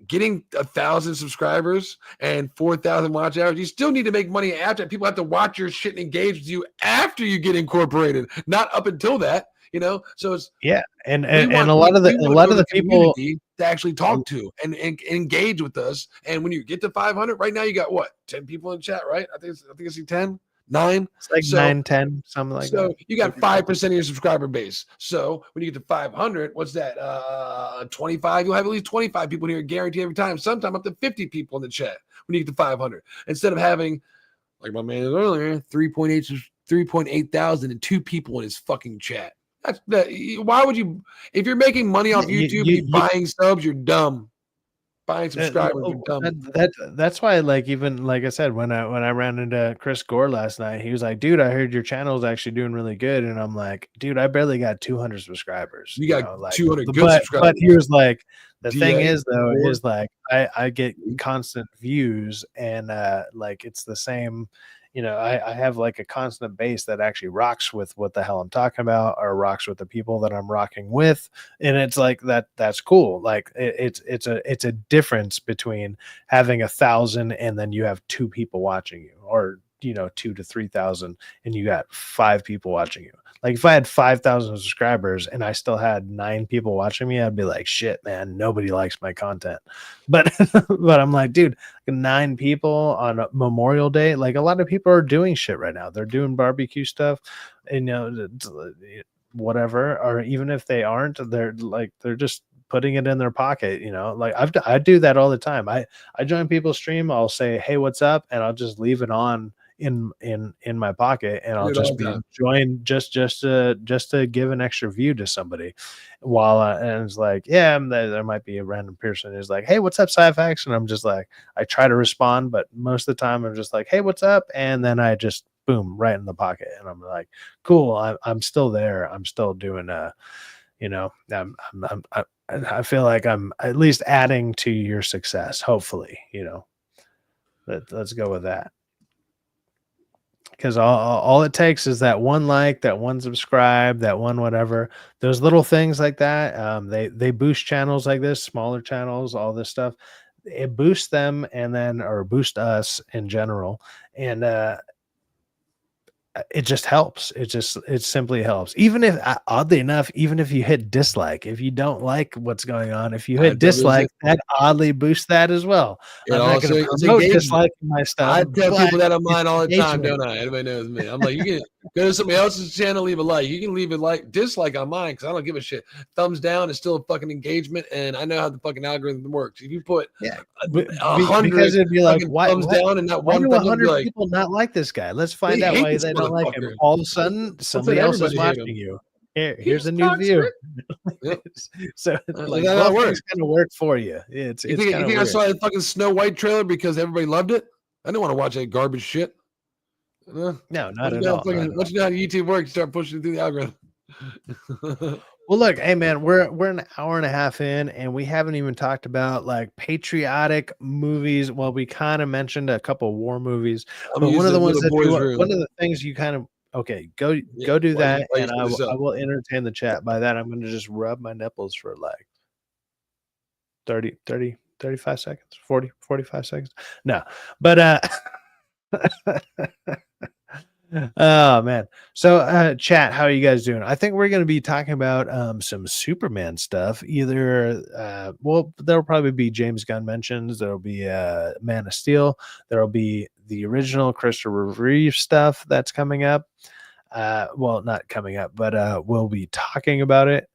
getting 1,000 subscribers and 4,000 watch hours, you still need to make money after. People have to watch your shit and engage with you after you get incorporated, not up until that. So it's and a lot of the people to actually talk to and engage with us. And when you get to 500, right now you got what, 10 people in chat, right? I think I see 10, 9. It's like 9, 10, something like that. So you got 5% of your subscriber base. So when you get to 500, what's that? 25. You'll have at least 25 people here, guaranteed every time. Sometime up to 50 people in the chat when you get to 500. Instead of having, like my man earlier, 3.8 thousand and 2 people in his fucking chat. Why would you? If you're making money off YouTube, buying subs, you're dumb. Buying subscribers, you're dumb. That's why, like, even like I said, when I ran into Chris Gore last night, he was like, "Dude, I heard your channel is actually doing really good," and I'm like, "Dude, I barely got 200 subscribers." You got like, 200 good subscribers. But he was like, the thing is though, is like I get constant views, and like it's the same. I have like a constant base that actually rocks with what the hell I'm talking about, or rocks with the people that I'm rocking with. And it's like that's cool. Like it's a difference between having 1,000 and then you have 2 people watching you, or 2 to 3,000 and you got 5 people watching you. Like if I had 5,000 subscribers and I still had 9 people watching me, I'd be like, shit, man, nobody likes my content. But I'm like, dude, 9 people on a Memorial Day. Like a lot of people are doing shit right now. They're doing barbecue stuff, and whatever. Or even if they aren't, they're just putting it in their pocket. Like I do that all the time. I join people's stream. I'll say, hey, what's up? And I'll just leave it on in my pocket, and I'll just be joined just to give an extra view to somebody and it's like, there might be a random person who's like, hey, what's up, Syfaxx? And I'm just like, I try to respond, but most of the time I'm just like, hey, what's up? And then I just boom, right in the pocket, and I'm like, cool, I'm still there, I'm still doing I feel like I'm at least adding to your success, hopefully. Let's go with that. Because all it takes is that one like, that one subscribe, that one whatever. Those little things like that, they boost channels like this, smaller channels, all this stuff. It boosts them, or boost us in general, and it just helps. It simply helps. Even if, oddly enough, even if you hit dislike, if you don't like what's going on, if you hit dislike, that oddly boosts that as well. I'm not going to promote disliking my stuff. I tell people that on mine all the time, don't I? Everybody knows me. I'm like, you can go to somebody else's channel, leave a like. You can leave a dislike on mine because I don't give a shit. Thumbs down is still a fucking engagement, and I know how the fucking algorithm works. If you put 100, because it'd be like, why thumbs down and not one do thumb, 100 people not like this guy? Let's find out why they don't like him. All of a sudden, somebody else is watching you. Here's a new view. So like, both things kind of work for you. You think I saw that fucking Snow White trailer because everybody loved it? I didn't want to watch that garbage shit. No, not at all. Once you know how YouTube works, you start pushing it through the algorithm. Well, look, hey man, we're an hour and a half in, and we haven't even talked about like patriotic movies. Well, we kind of mentioned a couple war movies, I'm but one of using the the ones little that boy's one room. of the things you kind of okay, Yeah, go do that, why you and set this I up? will entertain the chat. By that, I'm going to just rub my nipples for like 35 seconds, 45 seconds. No, but oh man. So chat, how are you guys doing? I think we're going to be talking about some Superman stuff. Either well, there'll probably be James Gunn mentions, there'll be Man of Steel, there'll be the original Christopher Reeve stuff that's coming up. Well, not coming up, but we'll be talking about it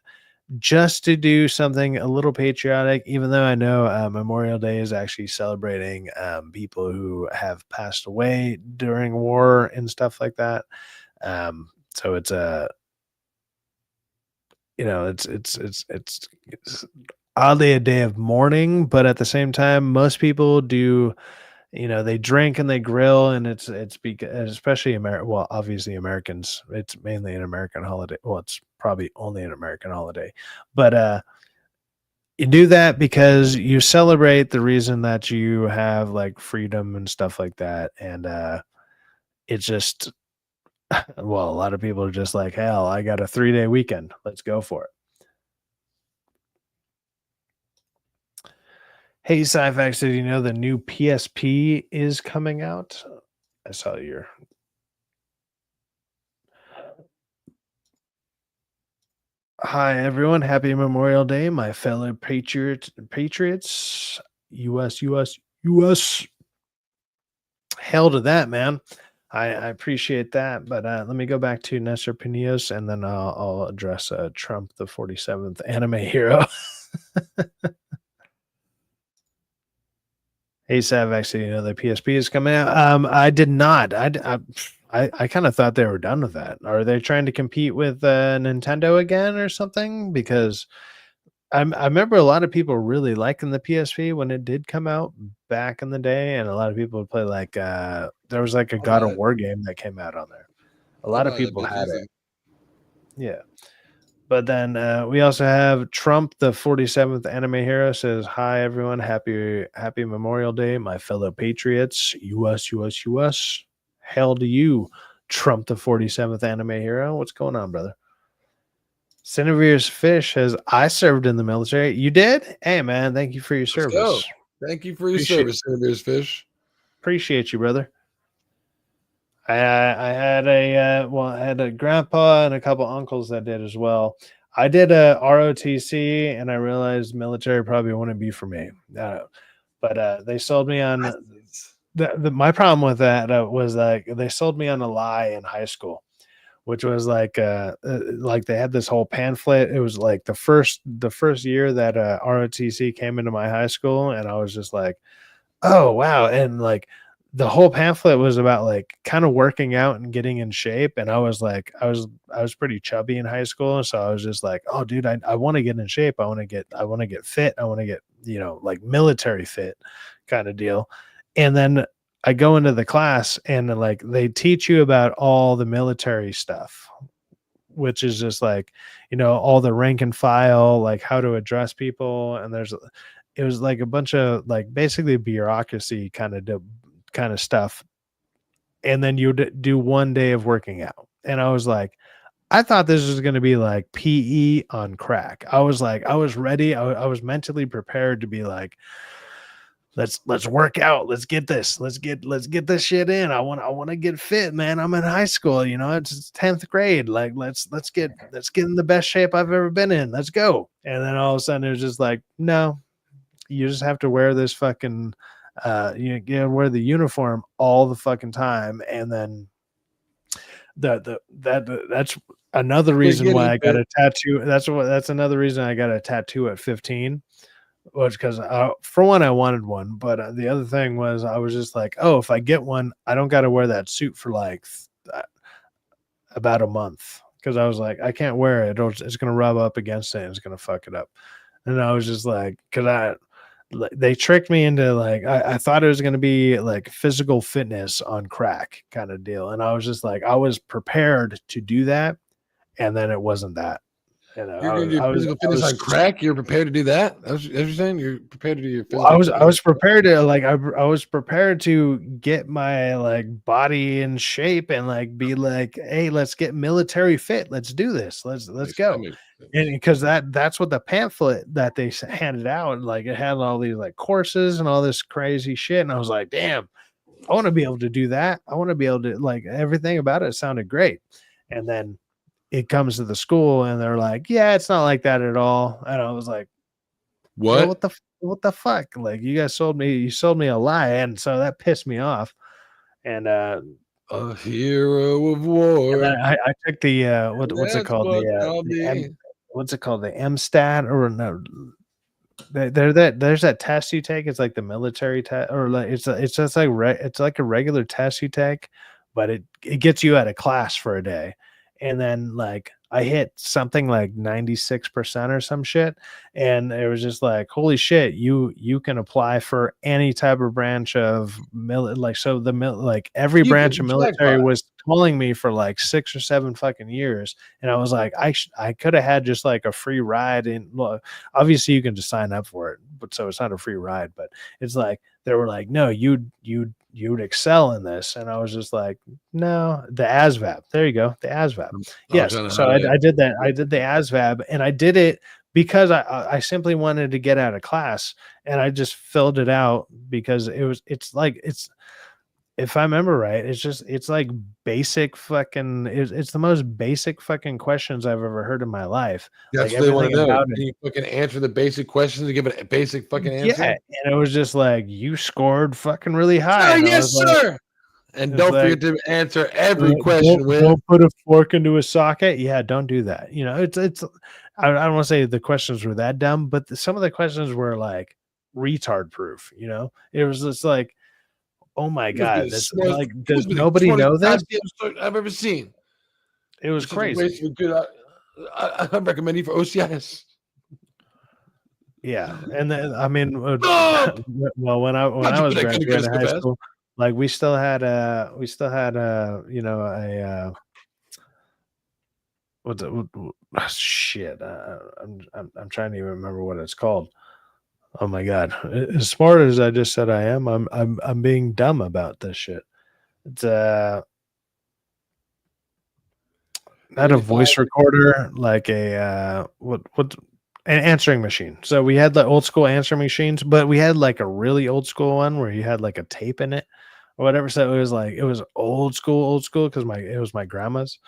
just to do something a little patriotic, even though I know Memorial Day is actually celebrating people who have passed away during war and stuff like that. So it's a, it's oddly a day of mourning, but at the same time, most people do, they drink and they grill, and it's because especially well, obviously Americans, it's mainly an American holiday. Well, it's probably only an American holiday, but you do that because you celebrate the reason that you have like freedom and stuff like that. And it's just, well, a lot of people are just like, hell, I got a 3-day weekend. Let's go for it. Hey, Syfaxx, did you know the new PSP is coming out? I saw your. Hi, everyone. Happy Memorial Day, my fellow patriots. US. Hell to that, man. I appreciate that, but let me go back to Nestor Pineos, and then I'll address Trump, the 47th anime hero. Hey, Sav, actually, the PSP is coming out. I did not. I kind of thought they were done with that. Are they trying to compete with Nintendo again or something? Because I remember a lot of people really liking the PSP when it did come out back in the day, and a lot of people would play like there was like a God of War game that came out on there. A lot of people had it. Yeah. But then we also have Trump, the 47th anime hero, says, "Hi everyone, happy Memorial Day, my fellow patriots. US. Hail to you, Trump, the 47th anime hero. What's going on, brother?" Cinevere's Fish says, "I served in the military." You did? Hey man, thank you for your service. Go. Thank you for your service, Cinevere's Fish. Appreciate you, brother. I had I had a grandpa and a couple uncles that did as well. I did a ROTC, and I realized military probably wouldn't be for me. But they sold me on my problem with that was like they sold me on a lie in high school, which was like they had this whole pamphlet. It was like the first year that ROTC came into my high school, and I was just like, oh wow, and like the whole pamphlet was about like kind of working out and getting in shape. And I was like, I was pretty chubby in high school. So I was just like, oh dude, I want to get in shape. I want to get fit. I want to get, like military fit kind of deal. And then I go into the class, and like they teach you about all the military stuff, which is just like, all the rank and file, like how to address people. And it was like a bunch of like basically bureaucracy kind of stuff. And then you do 1 day of working out. And I was like, I thought this was going to be like PE on crack. I was like, I was ready. I was mentally prepared to be like, let's work out. Let's get this shit in. I want to get fit, man. I'm in high school, it's 10th grade. Like, let's get in the best shape I've ever been in. Let's go. And then all of a sudden it was just like, no, you just have to wear this fucking you gotta wear the uniform all the fucking time. And then that's another reason why I got a tattoo. That's another reason I got a tattoo at 15, was because for one, I wanted one, but the other thing was I was just like, oh, if I get one, I don't got to wear that suit for like about a month, because I was like, I can't wear it. It's gonna rub up against it and it's gonna fuck it up. And I was just like, because they tricked me into like I thought it was going to be like physical fitness on crack kind of deal, and I was just like, I was prepared to do that, and then it wasn't that. You know, You're going to do physical fitness on crack. You're prepared to do that. That's what you're saying. You're prepared to do your physical. I was prepared to I was prepared to get my like body in shape and like be like, hey, let's get military fit. Let's do this. Let's go. And because that's what the pamphlet that they handed out, like it had all these like courses and all this crazy shit. And I was like, damn, I want to be able to do that. I want to be able to like everything about it sounded great. And then it comes to the school and they're like, yeah, it's not like that at all. And I was like, what? What the fuck? Like you guys sold me a lie. And so that pissed me off. And a hero of war. And then I took the what's it called? What's it called? The MStat or no? There's that test you take. It's like the military test, or like it's just like it's like a regular test you take, but it gets you out of class for a day. And then like I hit something like 96% or some shit, and it was just like, holy shit, you can apply for any type of branch of like every branch of military was calling me for like 6 or 7 fucking years, and I was like, I could have had just like a free ride. And look, obviously you can just sign up for it, but so it's not a free ride, but it's like they were like, no, you'd excel in this. And I was just like, no, the ASVAB. There you go. The ASVAB. Yes. So I did that. I did the ASVAB, and I did it because I simply wanted to get out of class, and I just filled it out because it's if I remember right, it's like basic fucking, it's the most basic fucking questions I've ever heard in my life. That's like what they want to know. Can you fucking answer the basic questions and give it a basic fucking answer? Yeah. And it was just like, you scored fucking really high. Yes, sir. And don't forget to answer every question with don't put a fork into a socket. Yeah, don't do that. You know, it's I don't want to say the questions were that dumb, but some of the questions were like retard proof, you know? It was just like, oh my God, this like, does nobody know this? I've ever seen. It was crazy. I recommend you for OCS. Yeah, and then I mean, well, when I was graduating high school, like we still had you know a shit. I'm trying to even remember what it's called. Oh my God! As smart as I just said I am, I'm being dumb about this shit. It's not a voice recorder, like a an answering machine. So we had the old school answering machines, but we had like a really old school one where you had like a tape in it or whatever. So it was old school because it was my grandma's,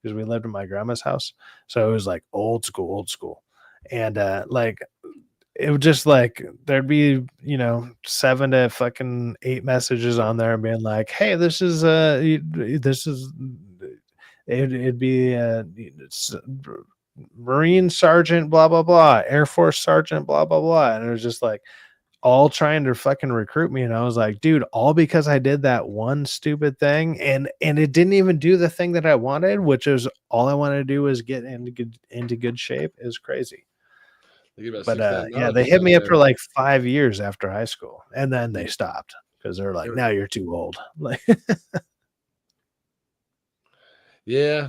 because we lived in my grandma's house. So it was like old school. And like it would just like there'd be 7 to fucking 8 messages on there being like, hey, it'd be Marine Sergeant blah blah blah, Air Force Sergeant blah blah blah, and it was just like all trying to fucking recruit me. And I was like, dude, all because I did that one stupid thing, and it didn't even do the thing that I wanted, which is all I wanted to do was get into good shape. Is crazy. But yeah, they hit me up for like 5 years after high school, and then they stopped because they're like, now you're too old. Like, yeah,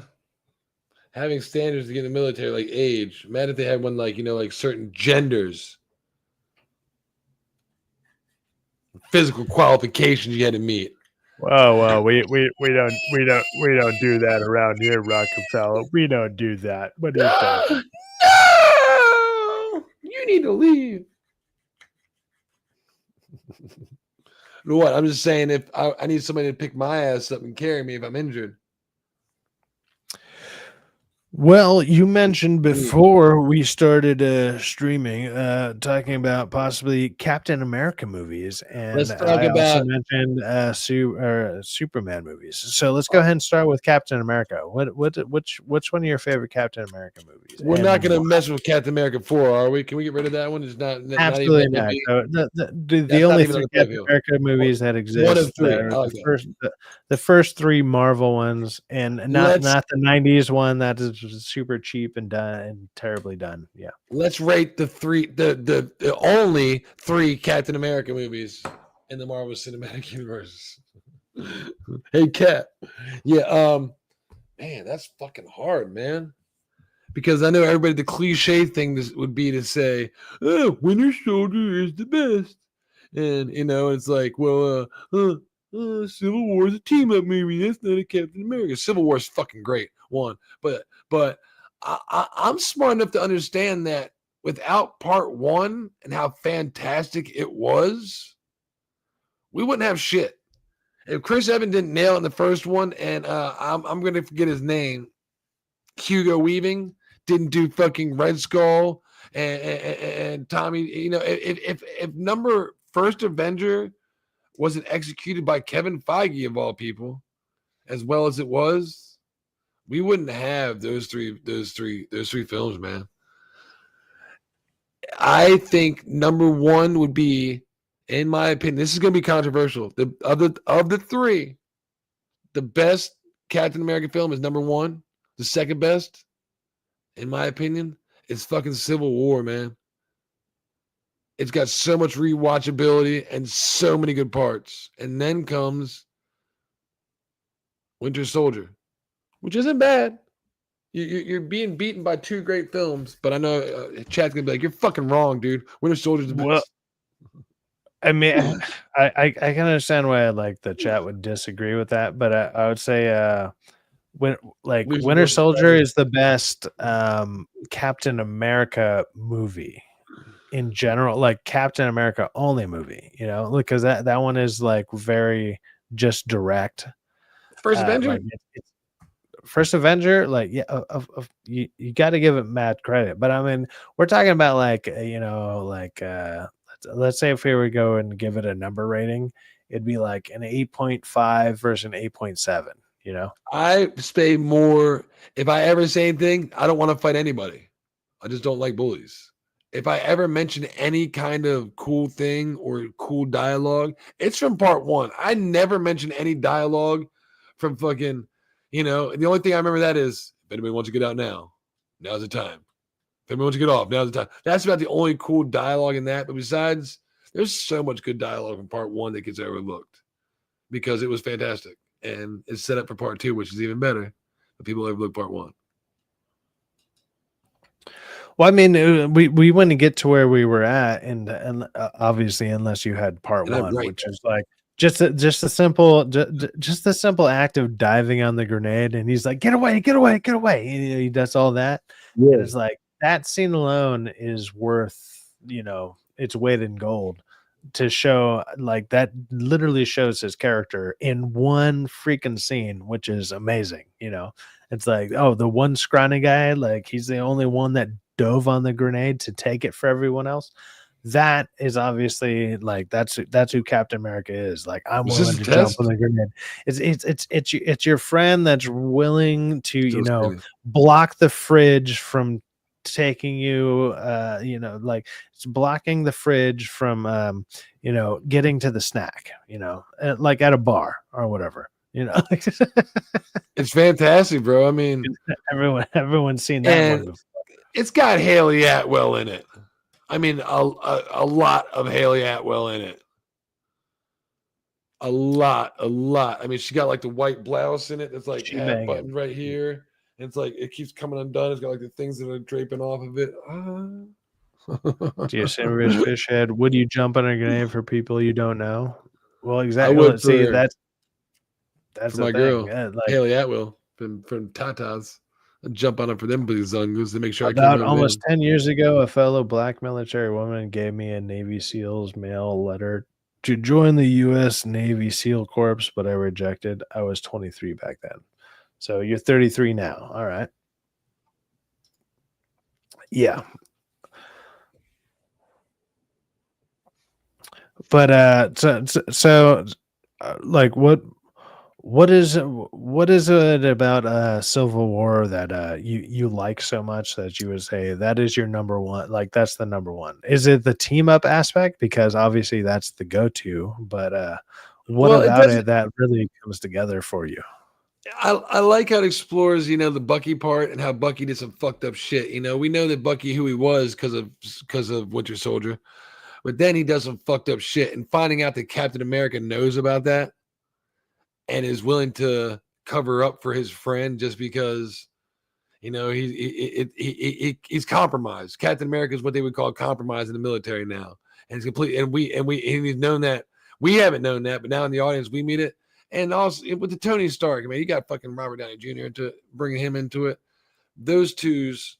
having standards to get in the military, like age. Imagine if they had one like like certain genders, physical qualifications you had to meet. Well, we don't do that around here, Rockefeller. We don't do that. What is that? No, you need to leave. What? I'm just saying, if I need somebody to pick my ass up and carry me if I'm injured. Well, you mentioned before we started streaming, talking about possibly Captain America movies, and let's talk about also mentioned Superman movies. So let's go ahead and start with Captain America. Which one of your favorite Captain America movies? We're not going to mess with Captain America 4, are we? Can we get rid of that one? It's not absolutely not. So the only 3 Captain America movies that exist, 1 of 3. The first 3 Marvel ones, and not the 90s one that is super cheap and done and terribly done. Yeah. Let's rate the only 3 Captain America movies in the Marvel Cinematic Universe. Hey, Cat. Yeah. Man, that's fucking hard, man. because I know everybody, the cliche thing would be to say, oh, Winter Soldier is the best. And, you know, it's like, well, Civil War is a team-up movie. That's not a Captain America. Civil War is fucking great, one. But I'm smart enough to understand that without part one and how fantastic it was, we wouldn't have shit. If Chris Evans didn't nail it in the first one, and I'm going to forget his name, Hugo Weaving didn't do fucking Red Skull and Tommy, you know, if number first Avenger wasn't executed by Kevin Feige of all people, as well as it was, we wouldn't have those three films, man. I think number one would be, in my opinion, this is going to be controversial. Of the three, the best Captain America film is number one. The second best, in my opinion, is fucking Civil War, man. It's got so much rewatchability and so many good parts. And then comes Winter Soldier, which isn't bad. You're being beaten by two great films, but I know chat's gonna be like, "You're fucking wrong, dude. Winter Soldier's the best." Well, I mean, I can understand why like the chat would disagree with that, but I would say Winter Soldier is the best Captain America movie in general, like Captain America only movie, you know, because that one is like very just direct. First Avenger, like First Avenger, like you got to give it mad credit, but I mean, we're talking about like let's say if we were to go and give it a number rating, it'd be like an 8.5 versus an 8.7. You know, I say more. If I ever say anything, I don't want to fight anybody. I just don't like bullies. If I ever mention any kind of cool thing or cool dialogue, it's from part one. I never mention any dialogue from fucking, you know, the only thing I remember that is, if anybody wants to get out now, now's the time. If anybody wants to get off, now's the time. That's about the only cool dialogue in that. But besides, there's so much good dialogue from part one that gets overlooked because it was fantastic. And it's set up for part two, which is even better. But people overlook part one. Well, I mean, we wouldn't get to where we were at, and obviously, unless you had part one, which is like just the simple act of diving on the grenade, and he's like, "Get away, get away, get away!" And, you know, he does all that, and it's like that scene alone is worth, you know, its weight in gold to show, like, that literally shows his character in one freaking scene, which is amazing. You know, it's like, oh, the one scrawny guy, like he's the only one that dove on the grenade to take it for everyone else. That is obviously like that's who Captain America is. Like, I'm willing to jump on the grenade. It's your friend that's willing to, you know, block the fridge from taking you, you know, like it's blocking the fridge from you know, getting to the snack, you know, like at a bar or whatever, you know. It's fantastic, bro. I mean, everyone's seen that one before. It's got Haley Atwell in it. I mean, a lot of Haley Atwell in it. A lot. I mean, she got like the white blouse in it. It's like half buttoned right here. And it's like it keeps coming undone. It's got like the things that are draping off of it. Do you see Rich Fishhead? Would you jump on a grenade for people you don't know? Well, exactly. I would see, that's for my girl, like, Haley Atwell from Tatas. I'd jump on it for them Zungus to make sure about I came almost 10 years ago, a fellow black military woman gave me a Navy SEALs mail letter to join the U.S. Navy SEAL Corps, but I rejected. I was 23 back then. So you're 33 now. All right. Yeah. But like what is it about Civil War that you like so much that you would say that is your number one? Like, that's the number one. Is it the team up aspect? Because obviously that's the go-to, but what about it that really comes together for you? I like how it explores, you know, the Bucky part and how Bucky did some fucked up shit. You know, we know that Bucky who he was because of Winter Soldier, but then he does some fucked up shit, and finding out that Captain America knows about that and is willing to cover up for his friend just because You know, he's compromised. Captain America is what they would call compromise in the military now, and it's complete. And he's known that. We haven't known that, but now in the audience we meet it. And also with the Tony Stark, I mean, you got fucking Robert Downey Jr. to bringing him into it. Those two's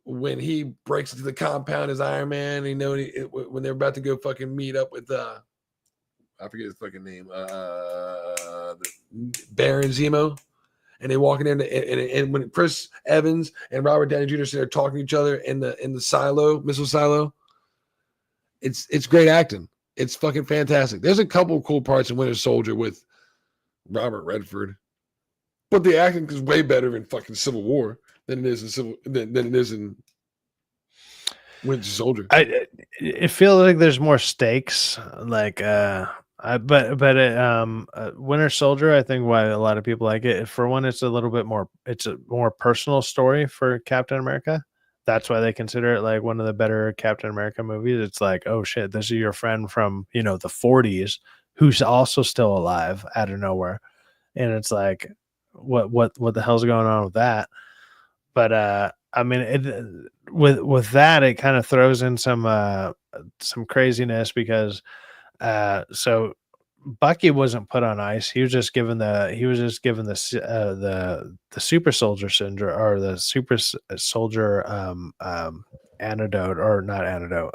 when he breaks into the compound as Iron Man, you know, when they're about to go fucking meet up with I forget his fucking name, Baron Zemo, and they walk in there, and when Chris Evans and Robert Downey Jr. sit there talking to each other in the silo, missile silo, it's great acting. It's fucking fantastic. There's a couple of cool parts in Winter Soldier with Robert Redford, but the acting is way better in fucking Civil War than it is in Winter Soldier. It feels like there's more stakes, like Winter Soldier, I think why a lot of people like it. For one, it's a more personal story for Captain America. That's why they consider it like one of the better Captain America movies. It's like, oh shit, this is your friend from, you know, the 40s who's also still alive out of nowhere. And it's like, what the hell's going on with that? But I mean, with that, it kind of throws in some craziness because so Bucky wasn't put on ice. He was just given the super soldier syndrome, or the super soldier antidote, or not antidote,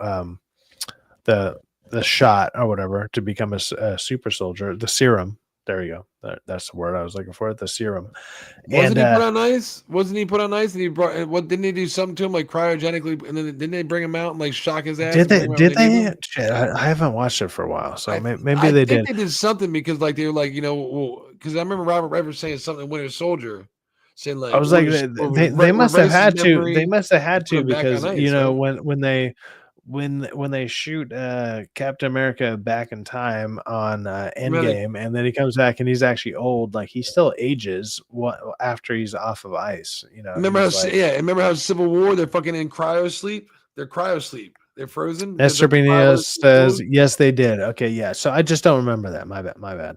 the shot or whatever to become a super soldier, the serum. There you go. That's the word I was looking for. The serum. Wasn't he put on ice? Wasn't he put on ice? And he brought. What didn't he do something to him like cryogenically? And then didn't they bring him out and like shock his ass? Did they? Shit, I haven't watched it for a while, so maybe they did. They did something because like they were like, you know, because I remember Robert Redford saying something Winter Soldier, saying like, I was like, they must have had to. They must have had to because you know when they shoot Captain America back in time on Endgame, and then he comes back and he's actually old, like he still ages after he's off of ice. You know, remember how Civil War they're fucking in cryo sleep. They're cryo sleep. They're frozen. Esther Benitez says yes, they did. Okay, yeah. So I just don't remember that. My bad.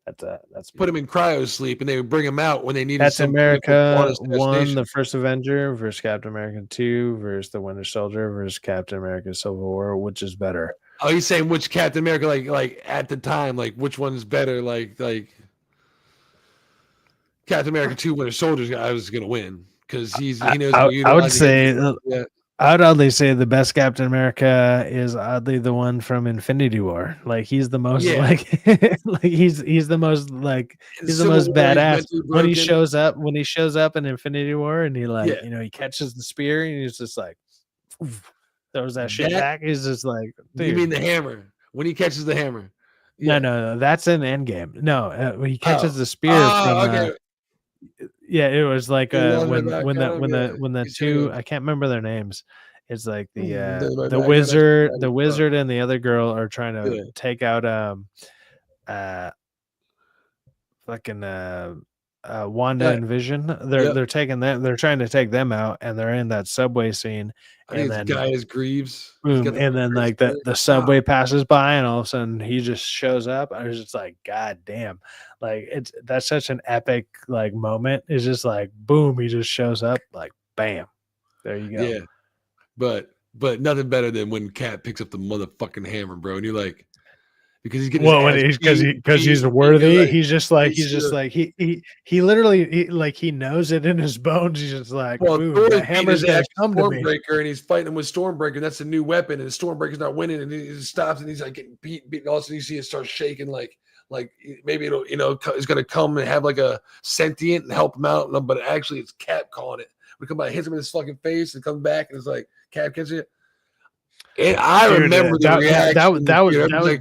That's put him in cryo sleep, and they would bring him out when they needed. Captain America 1, the First Avenger versus Captain America 2 versus the Winter Soldier versus Captain America Civil War. Which is better? Oh, he's saying which Captain America, like at the time, like which one's better? Like Captain America 2 Winter Soldier, I was gonna win because he knows. I would say. I would oddly say the best Captain America is oddly the one from Infinity War. Like he's the most like he's the most like he's the most badass when he shows up in Infinity War and he you know, he catches the spear and he's just like throws that shit back. He's just like, dude. You mean the hammer when he catches the hammer? Yeah. No, that's in Endgame. No, when he catches the spear from yeah, it was like when the two, I can't remember their names. It's like the wizard and the other girl are trying to take out Wanda and Vision. They're taking them. They're trying to take them out, and they're in that subway scene. And then guy is Greaves. Boom, and then like the subway passes by, and all of a sudden he just shows up. I was just like, God damn! Like that's such an epic like moment. It's just like boom, he just shows up, like bam, there you go. Yeah, but nothing better than when Cap picks up the motherfucking hammer, bro, and you're like. Because he's getting because he's worthy. Like, he's just like he literally like he knows it in his bones. He's just like, the hammer's gonna come to me. Stormbreaker, and he's fighting him with Stormbreaker. That's a new weapon, and Stormbreaker's not winning, and he stops, and he's like getting beat. And all of a sudden you see it start shaking, like maybe it'll it's gonna come and have like a sentient and help him out. But actually, it's Cap calling it. We come by, hits him in his fucking face, and comes back, and it's like Cap catches it. And I remember the reaction.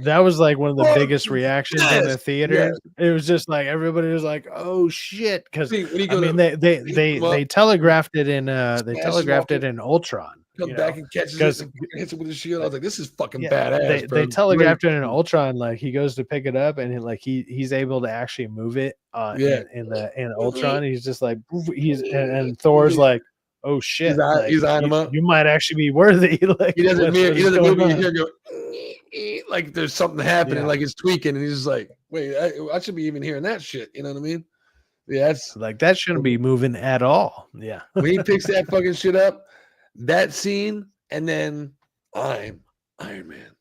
That was like one of the biggest reactions in the theater. Yeah. It was just like everybody was like, "Oh shit!" Because I mean, they telegraphed it in in Ultron. Come back and catches it and hits it with his shield. I was like, "This is fucking badass." They telegraphed it in Ultron. Like he goes to pick it up, and he's able to actually move it. In Ultron, he's just like and Thor's like. Oh shit! He's eyeing him up. You might actually be worthy. Like he doesn't move. You hear go like there's something happening. Like it's tweaking, and he's just like, "Wait, I should be even hearing that shit." You know what I mean? Yeah, that's Like that shouldn't be moving at all. Yeah. when he picks that fucking shit up, that scene, and then I'm Iron Man.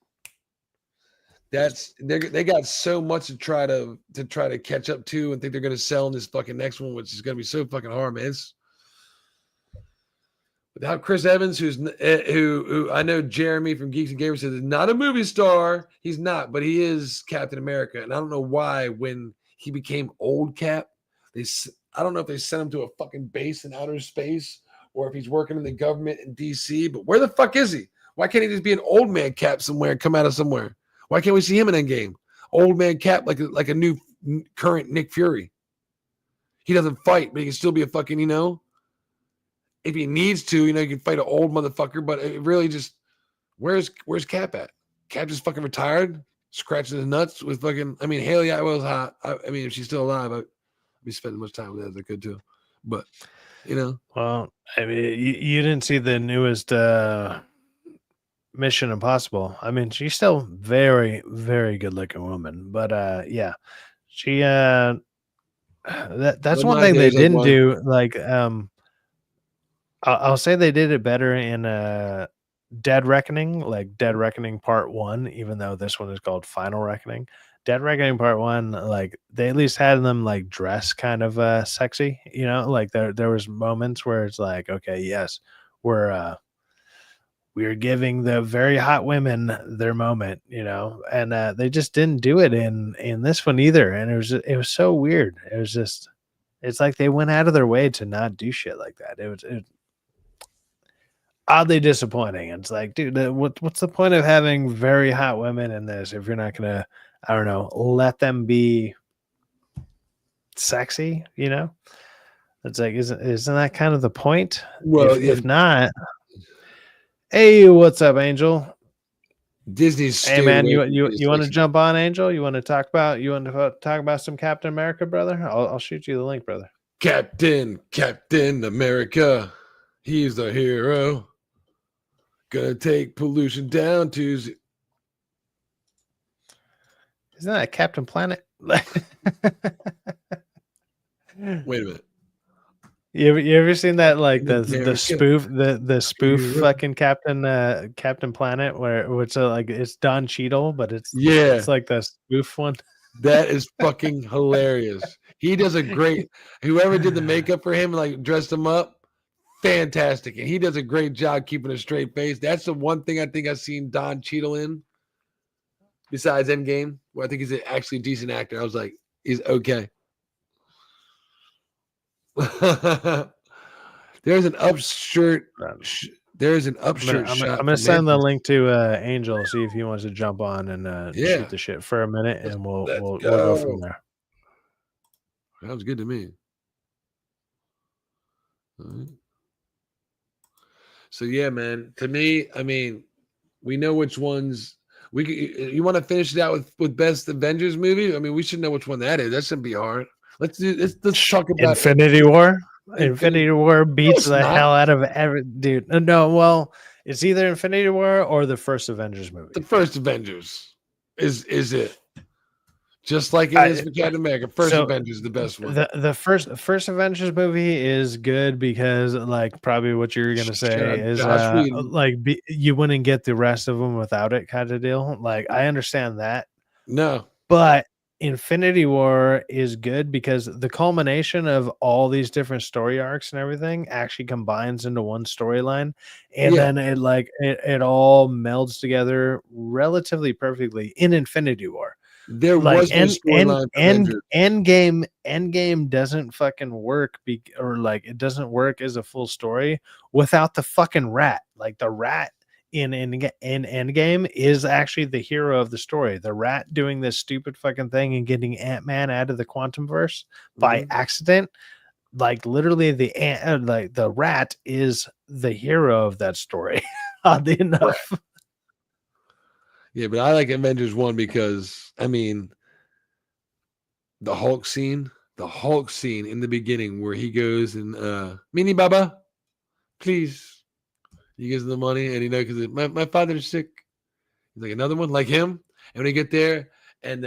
That's they got so much to try to catch up to and think they're gonna sell in this fucking next one, which is gonna be so fucking hard, man. It's, without Chris Evans, who I know Jeremy from Geeks and Gamers says is not a movie star. He's not, but he is Captain America, and I don't know why when he became old Cap, I don't know if they sent him to a fucking base in outer space or if he's working in the government in DC. But where the fuck is he? Why can't he just be an old man Cap somewhere and come out of somewhere? Why can't we see him in Endgame? Old man Cap, like a new current Nick Fury. He doesn't fight, but he can still be a fucking, if he needs to, he can fight an old motherfucker. But it really just, where's Cap at? Cap just fucking retired, scratching his nuts with fucking. I mean, Haley Atwell's hot. I mean, if she's still alive, I'd be spending much time with her as I could too. But Well, I mean, you didn't see the newest Mission Impossible. I mean, she's still very, very good looking woman. But yeah, she that's one thing they didn't do. Like I'll say they did it better in Dead Reckoning, like Dead Reckoning Part 1, even though this one is called Final Reckoning. Dead Reckoning Part 1, like they at least had them like dress kind of sexy, like there was moments where it's like, okay, yes, we're giving the very hot women their moment, and they just didn't do it in this one either. And it was so weird. It's like they went out of their way to not do shit like that. It was oddly disappointing. It's like, dude, what's the point of having very hot women in this if you're not gonna, I don't know, let them be sexy? It's like, isn't that kind of the point? Well, if not, hey, what's up, Angel? Disney's. Hey, man, you want to jump on, Angel? You want to talk about some Captain America, brother? I'll shoot you the link, brother. Captain America, he's the hero. Gonna take pollution down to. Isn't that Captain Planet? Wait a minute. You ever seen that, like the spoof the spoof fucking Captain Planet where it's like it's Don Cheadle, but it's like the spoof one. That is fucking hilarious. He does a great. Whoever did the makeup for him, like dressed him up, fantastic, and he does a great job keeping a straight face. That's the one thing I think I've seen Don Cheadle in, besides Endgame, where I think he's actually a decent actor. I was like, he's okay. There's an upshirt. There's an upshirt shot. I'm gonna send the link to Angel, see if he wants to jump on and shoot the shit for a minute, and we'll go from there. Sounds good to me. All right. So yeah, man. To me, I mean, we know which ones you want to finish it out with best Avengers movie. I mean, we should know which one that is. That shouldn't be hard. Let's talk about Infinity War. Infinity War beats the hell out of every dude. No, well, it's either Infinity War or the first Avengers movie. The first Avengers is it. Just like it is for Captain America. First Avengers is the best one. The first Avengers movie is good because, like, probably what you're gonna say is you wouldn't get the rest of them without it, kind of deal. Like, I understand that. No, but Infinity War is good because the culmination of all these different story arcs and everything actually combines into one storyline, and then it all melds together relatively perfectly in Infinity War. There was no storyline. Endgame doesn't fucking work, it doesn't work as a full story without the fucking rat. Like the rat in Endgame is actually the hero of the story. The rat doing this stupid fucking thing and getting Ant-Man out of the quantum verse by accident. Like literally the rat is the hero of that story. Oddly enough. Yeah, but I like Avengers 1 because, I mean, the Hulk scene in the beginning where he goes and, Mini Baba, please. He gives him the money and because my father's sick. He's like, another one like him. And when they get there and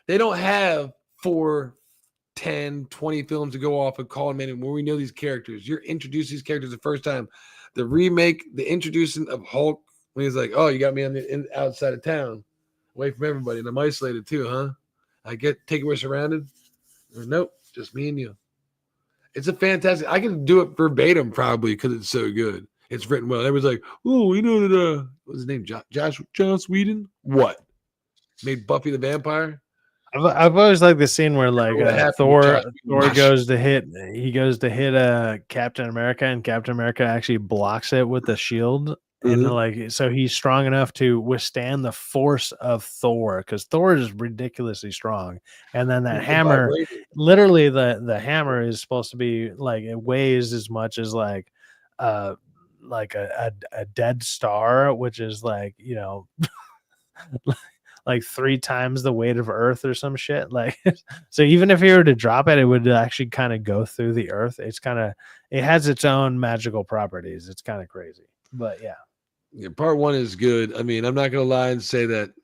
they don't have 4 10, 20 films to go off and call them in where we know these characters. You're introducing these characters the first time. The remake, the introducing of Hulk, when he's like, oh, you got me on the outside of town, away from everybody, and I'm isolated too, huh? I take it we're surrounded. Nope, just me and you. It's a fantastic. I can do it verbatim probably because it's so good. It's written well. Everyone's like, oh, you know that what's his name? Joss Whedon? What? Made Buffy the Vampire? I've always liked the scene where like Thor goes to hit Captain America, and Captain America actually blocks it with the shield. And like, so he's strong enough to withstand the force of Thor, because Thor is ridiculously strong. And then that hammer, literally the hammer is supposed to be like, it weighs as much as like a dead star, which is like, you know, like 3 times the weight of Earth or some shit. Like, so even if you were to drop it, it would actually kind of go through the Earth. It has its own magical properties. It's kind of crazy, but yeah. Yeah, part 1 is good. I mean, I'm not gonna lie and say that,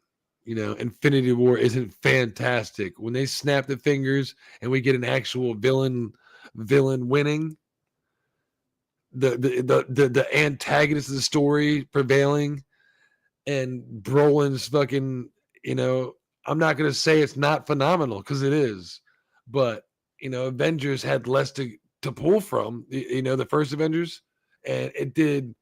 you know, Infinity War isn't fantastic. When they snap the fingers and we get an actual villain winning, the antagonist of the story prevailing, and Brolin's fucking, you know, I'm not gonna say it's not phenomenal because it is, but you know, Avengers had less to pull from. You know, the first Avengers, and it did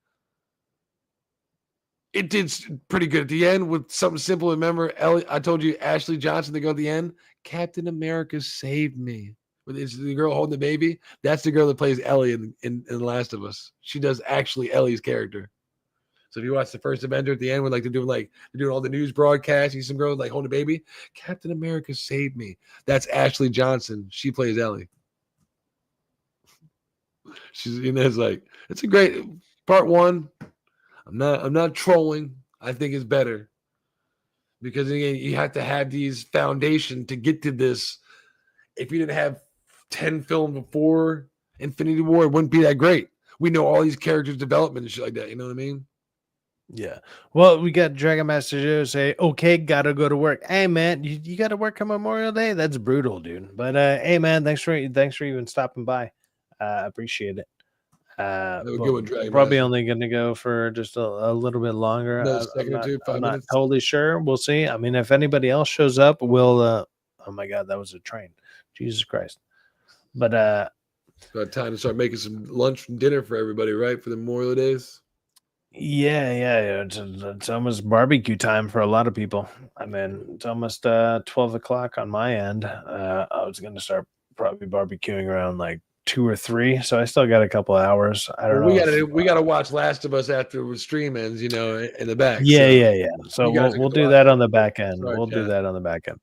pretty good at the end with something simple. Remember, Ellie, I told you Ashley Johnson to go at the end. Captain America saved me. It's the girl holding the baby. That's the girl that plays Ellie in The Last of Us. She does actually Ellie's character. So if you watch the first Avenger at the end, when like they're doing all the news broadcasts, you see some girl like holding a baby. Captain America saved me. That's Ashley Johnson. She plays Ellie. She's, you know, it's a great part 1. I'm not trolling. I think it's better because again, you have to have these foundation to get to this. If you didn't have 10 films before Infinity War, it wouldn't be that great. We know all these characters' development and shit like that. You know what I mean? Yeah. Well, we got Dragon Master Joe say, okay, gotta go to work. Hey man, you gotta work on Memorial Day? That's brutal, dude. But hey man, thanks for even stopping by. Appreciate it. Probably only going to go for just a little bit longer. I'm not totally sure. We'll see. I mean, if anybody else shows up, we'll. Oh my God, that was a train! Jesus Christ! But about time to start making some lunch and dinner for everybody, right? For the Memorial Days. Yeah. It's almost barbecue time for a lot of people. I mean, it's almost 12 o'clock on my end. I was going to start probably barbecuing around like 2 or 3, so I still got a couple of hours. I don't know. We gotta watch Last of Us after the stream ends, you know, in the back. Yeah. So we'll do that on the back end. Do that on the back end.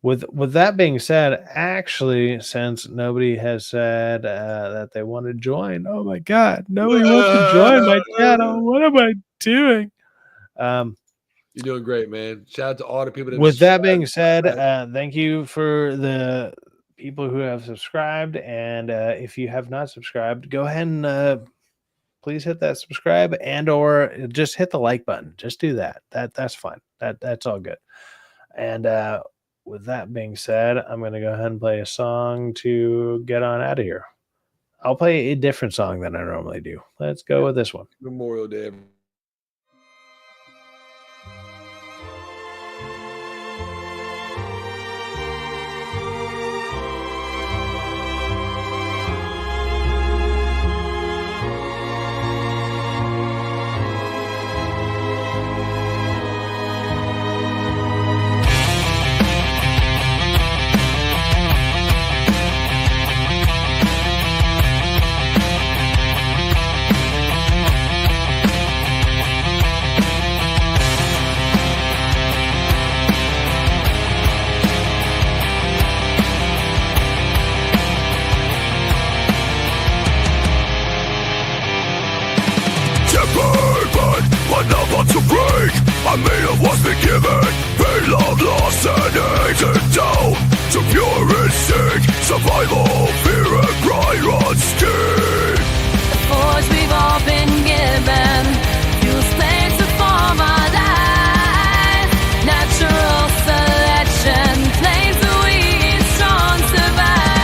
With that being said, actually, since nobody has said that they want to join, oh my God, nobody wants to join my channel. What am I doing? You're doing great, man. Shout out to all the people. With that being said, thank you for the people who have subscribed, and if you have not subscribed, go ahead and please hit that subscribe and or just hit the like button. Just do that. That's fine. That's all good. And with that being said, I'm going to go ahead and play a song to get on out of here. I'll play a different song than I normally do. Let's go with this one. Memorial Day. I may have once been given, pain, love, lost, and hated down to pure instinct, survival, fear, and pride runs deep. The force we've all been given fuels flames to form our lives. Natural selection claims that we strong survive.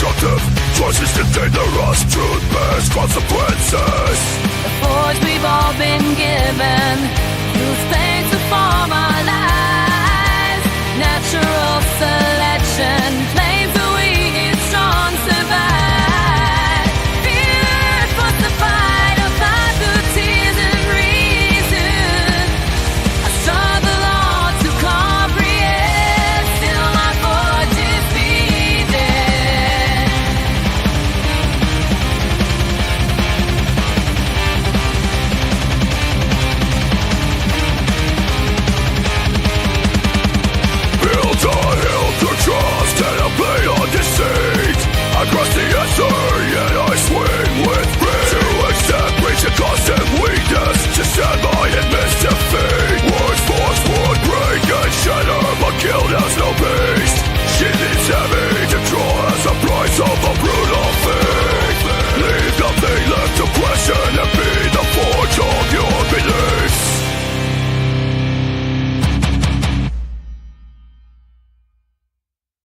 destructive. Choices contain the rust. Truth bears consequences.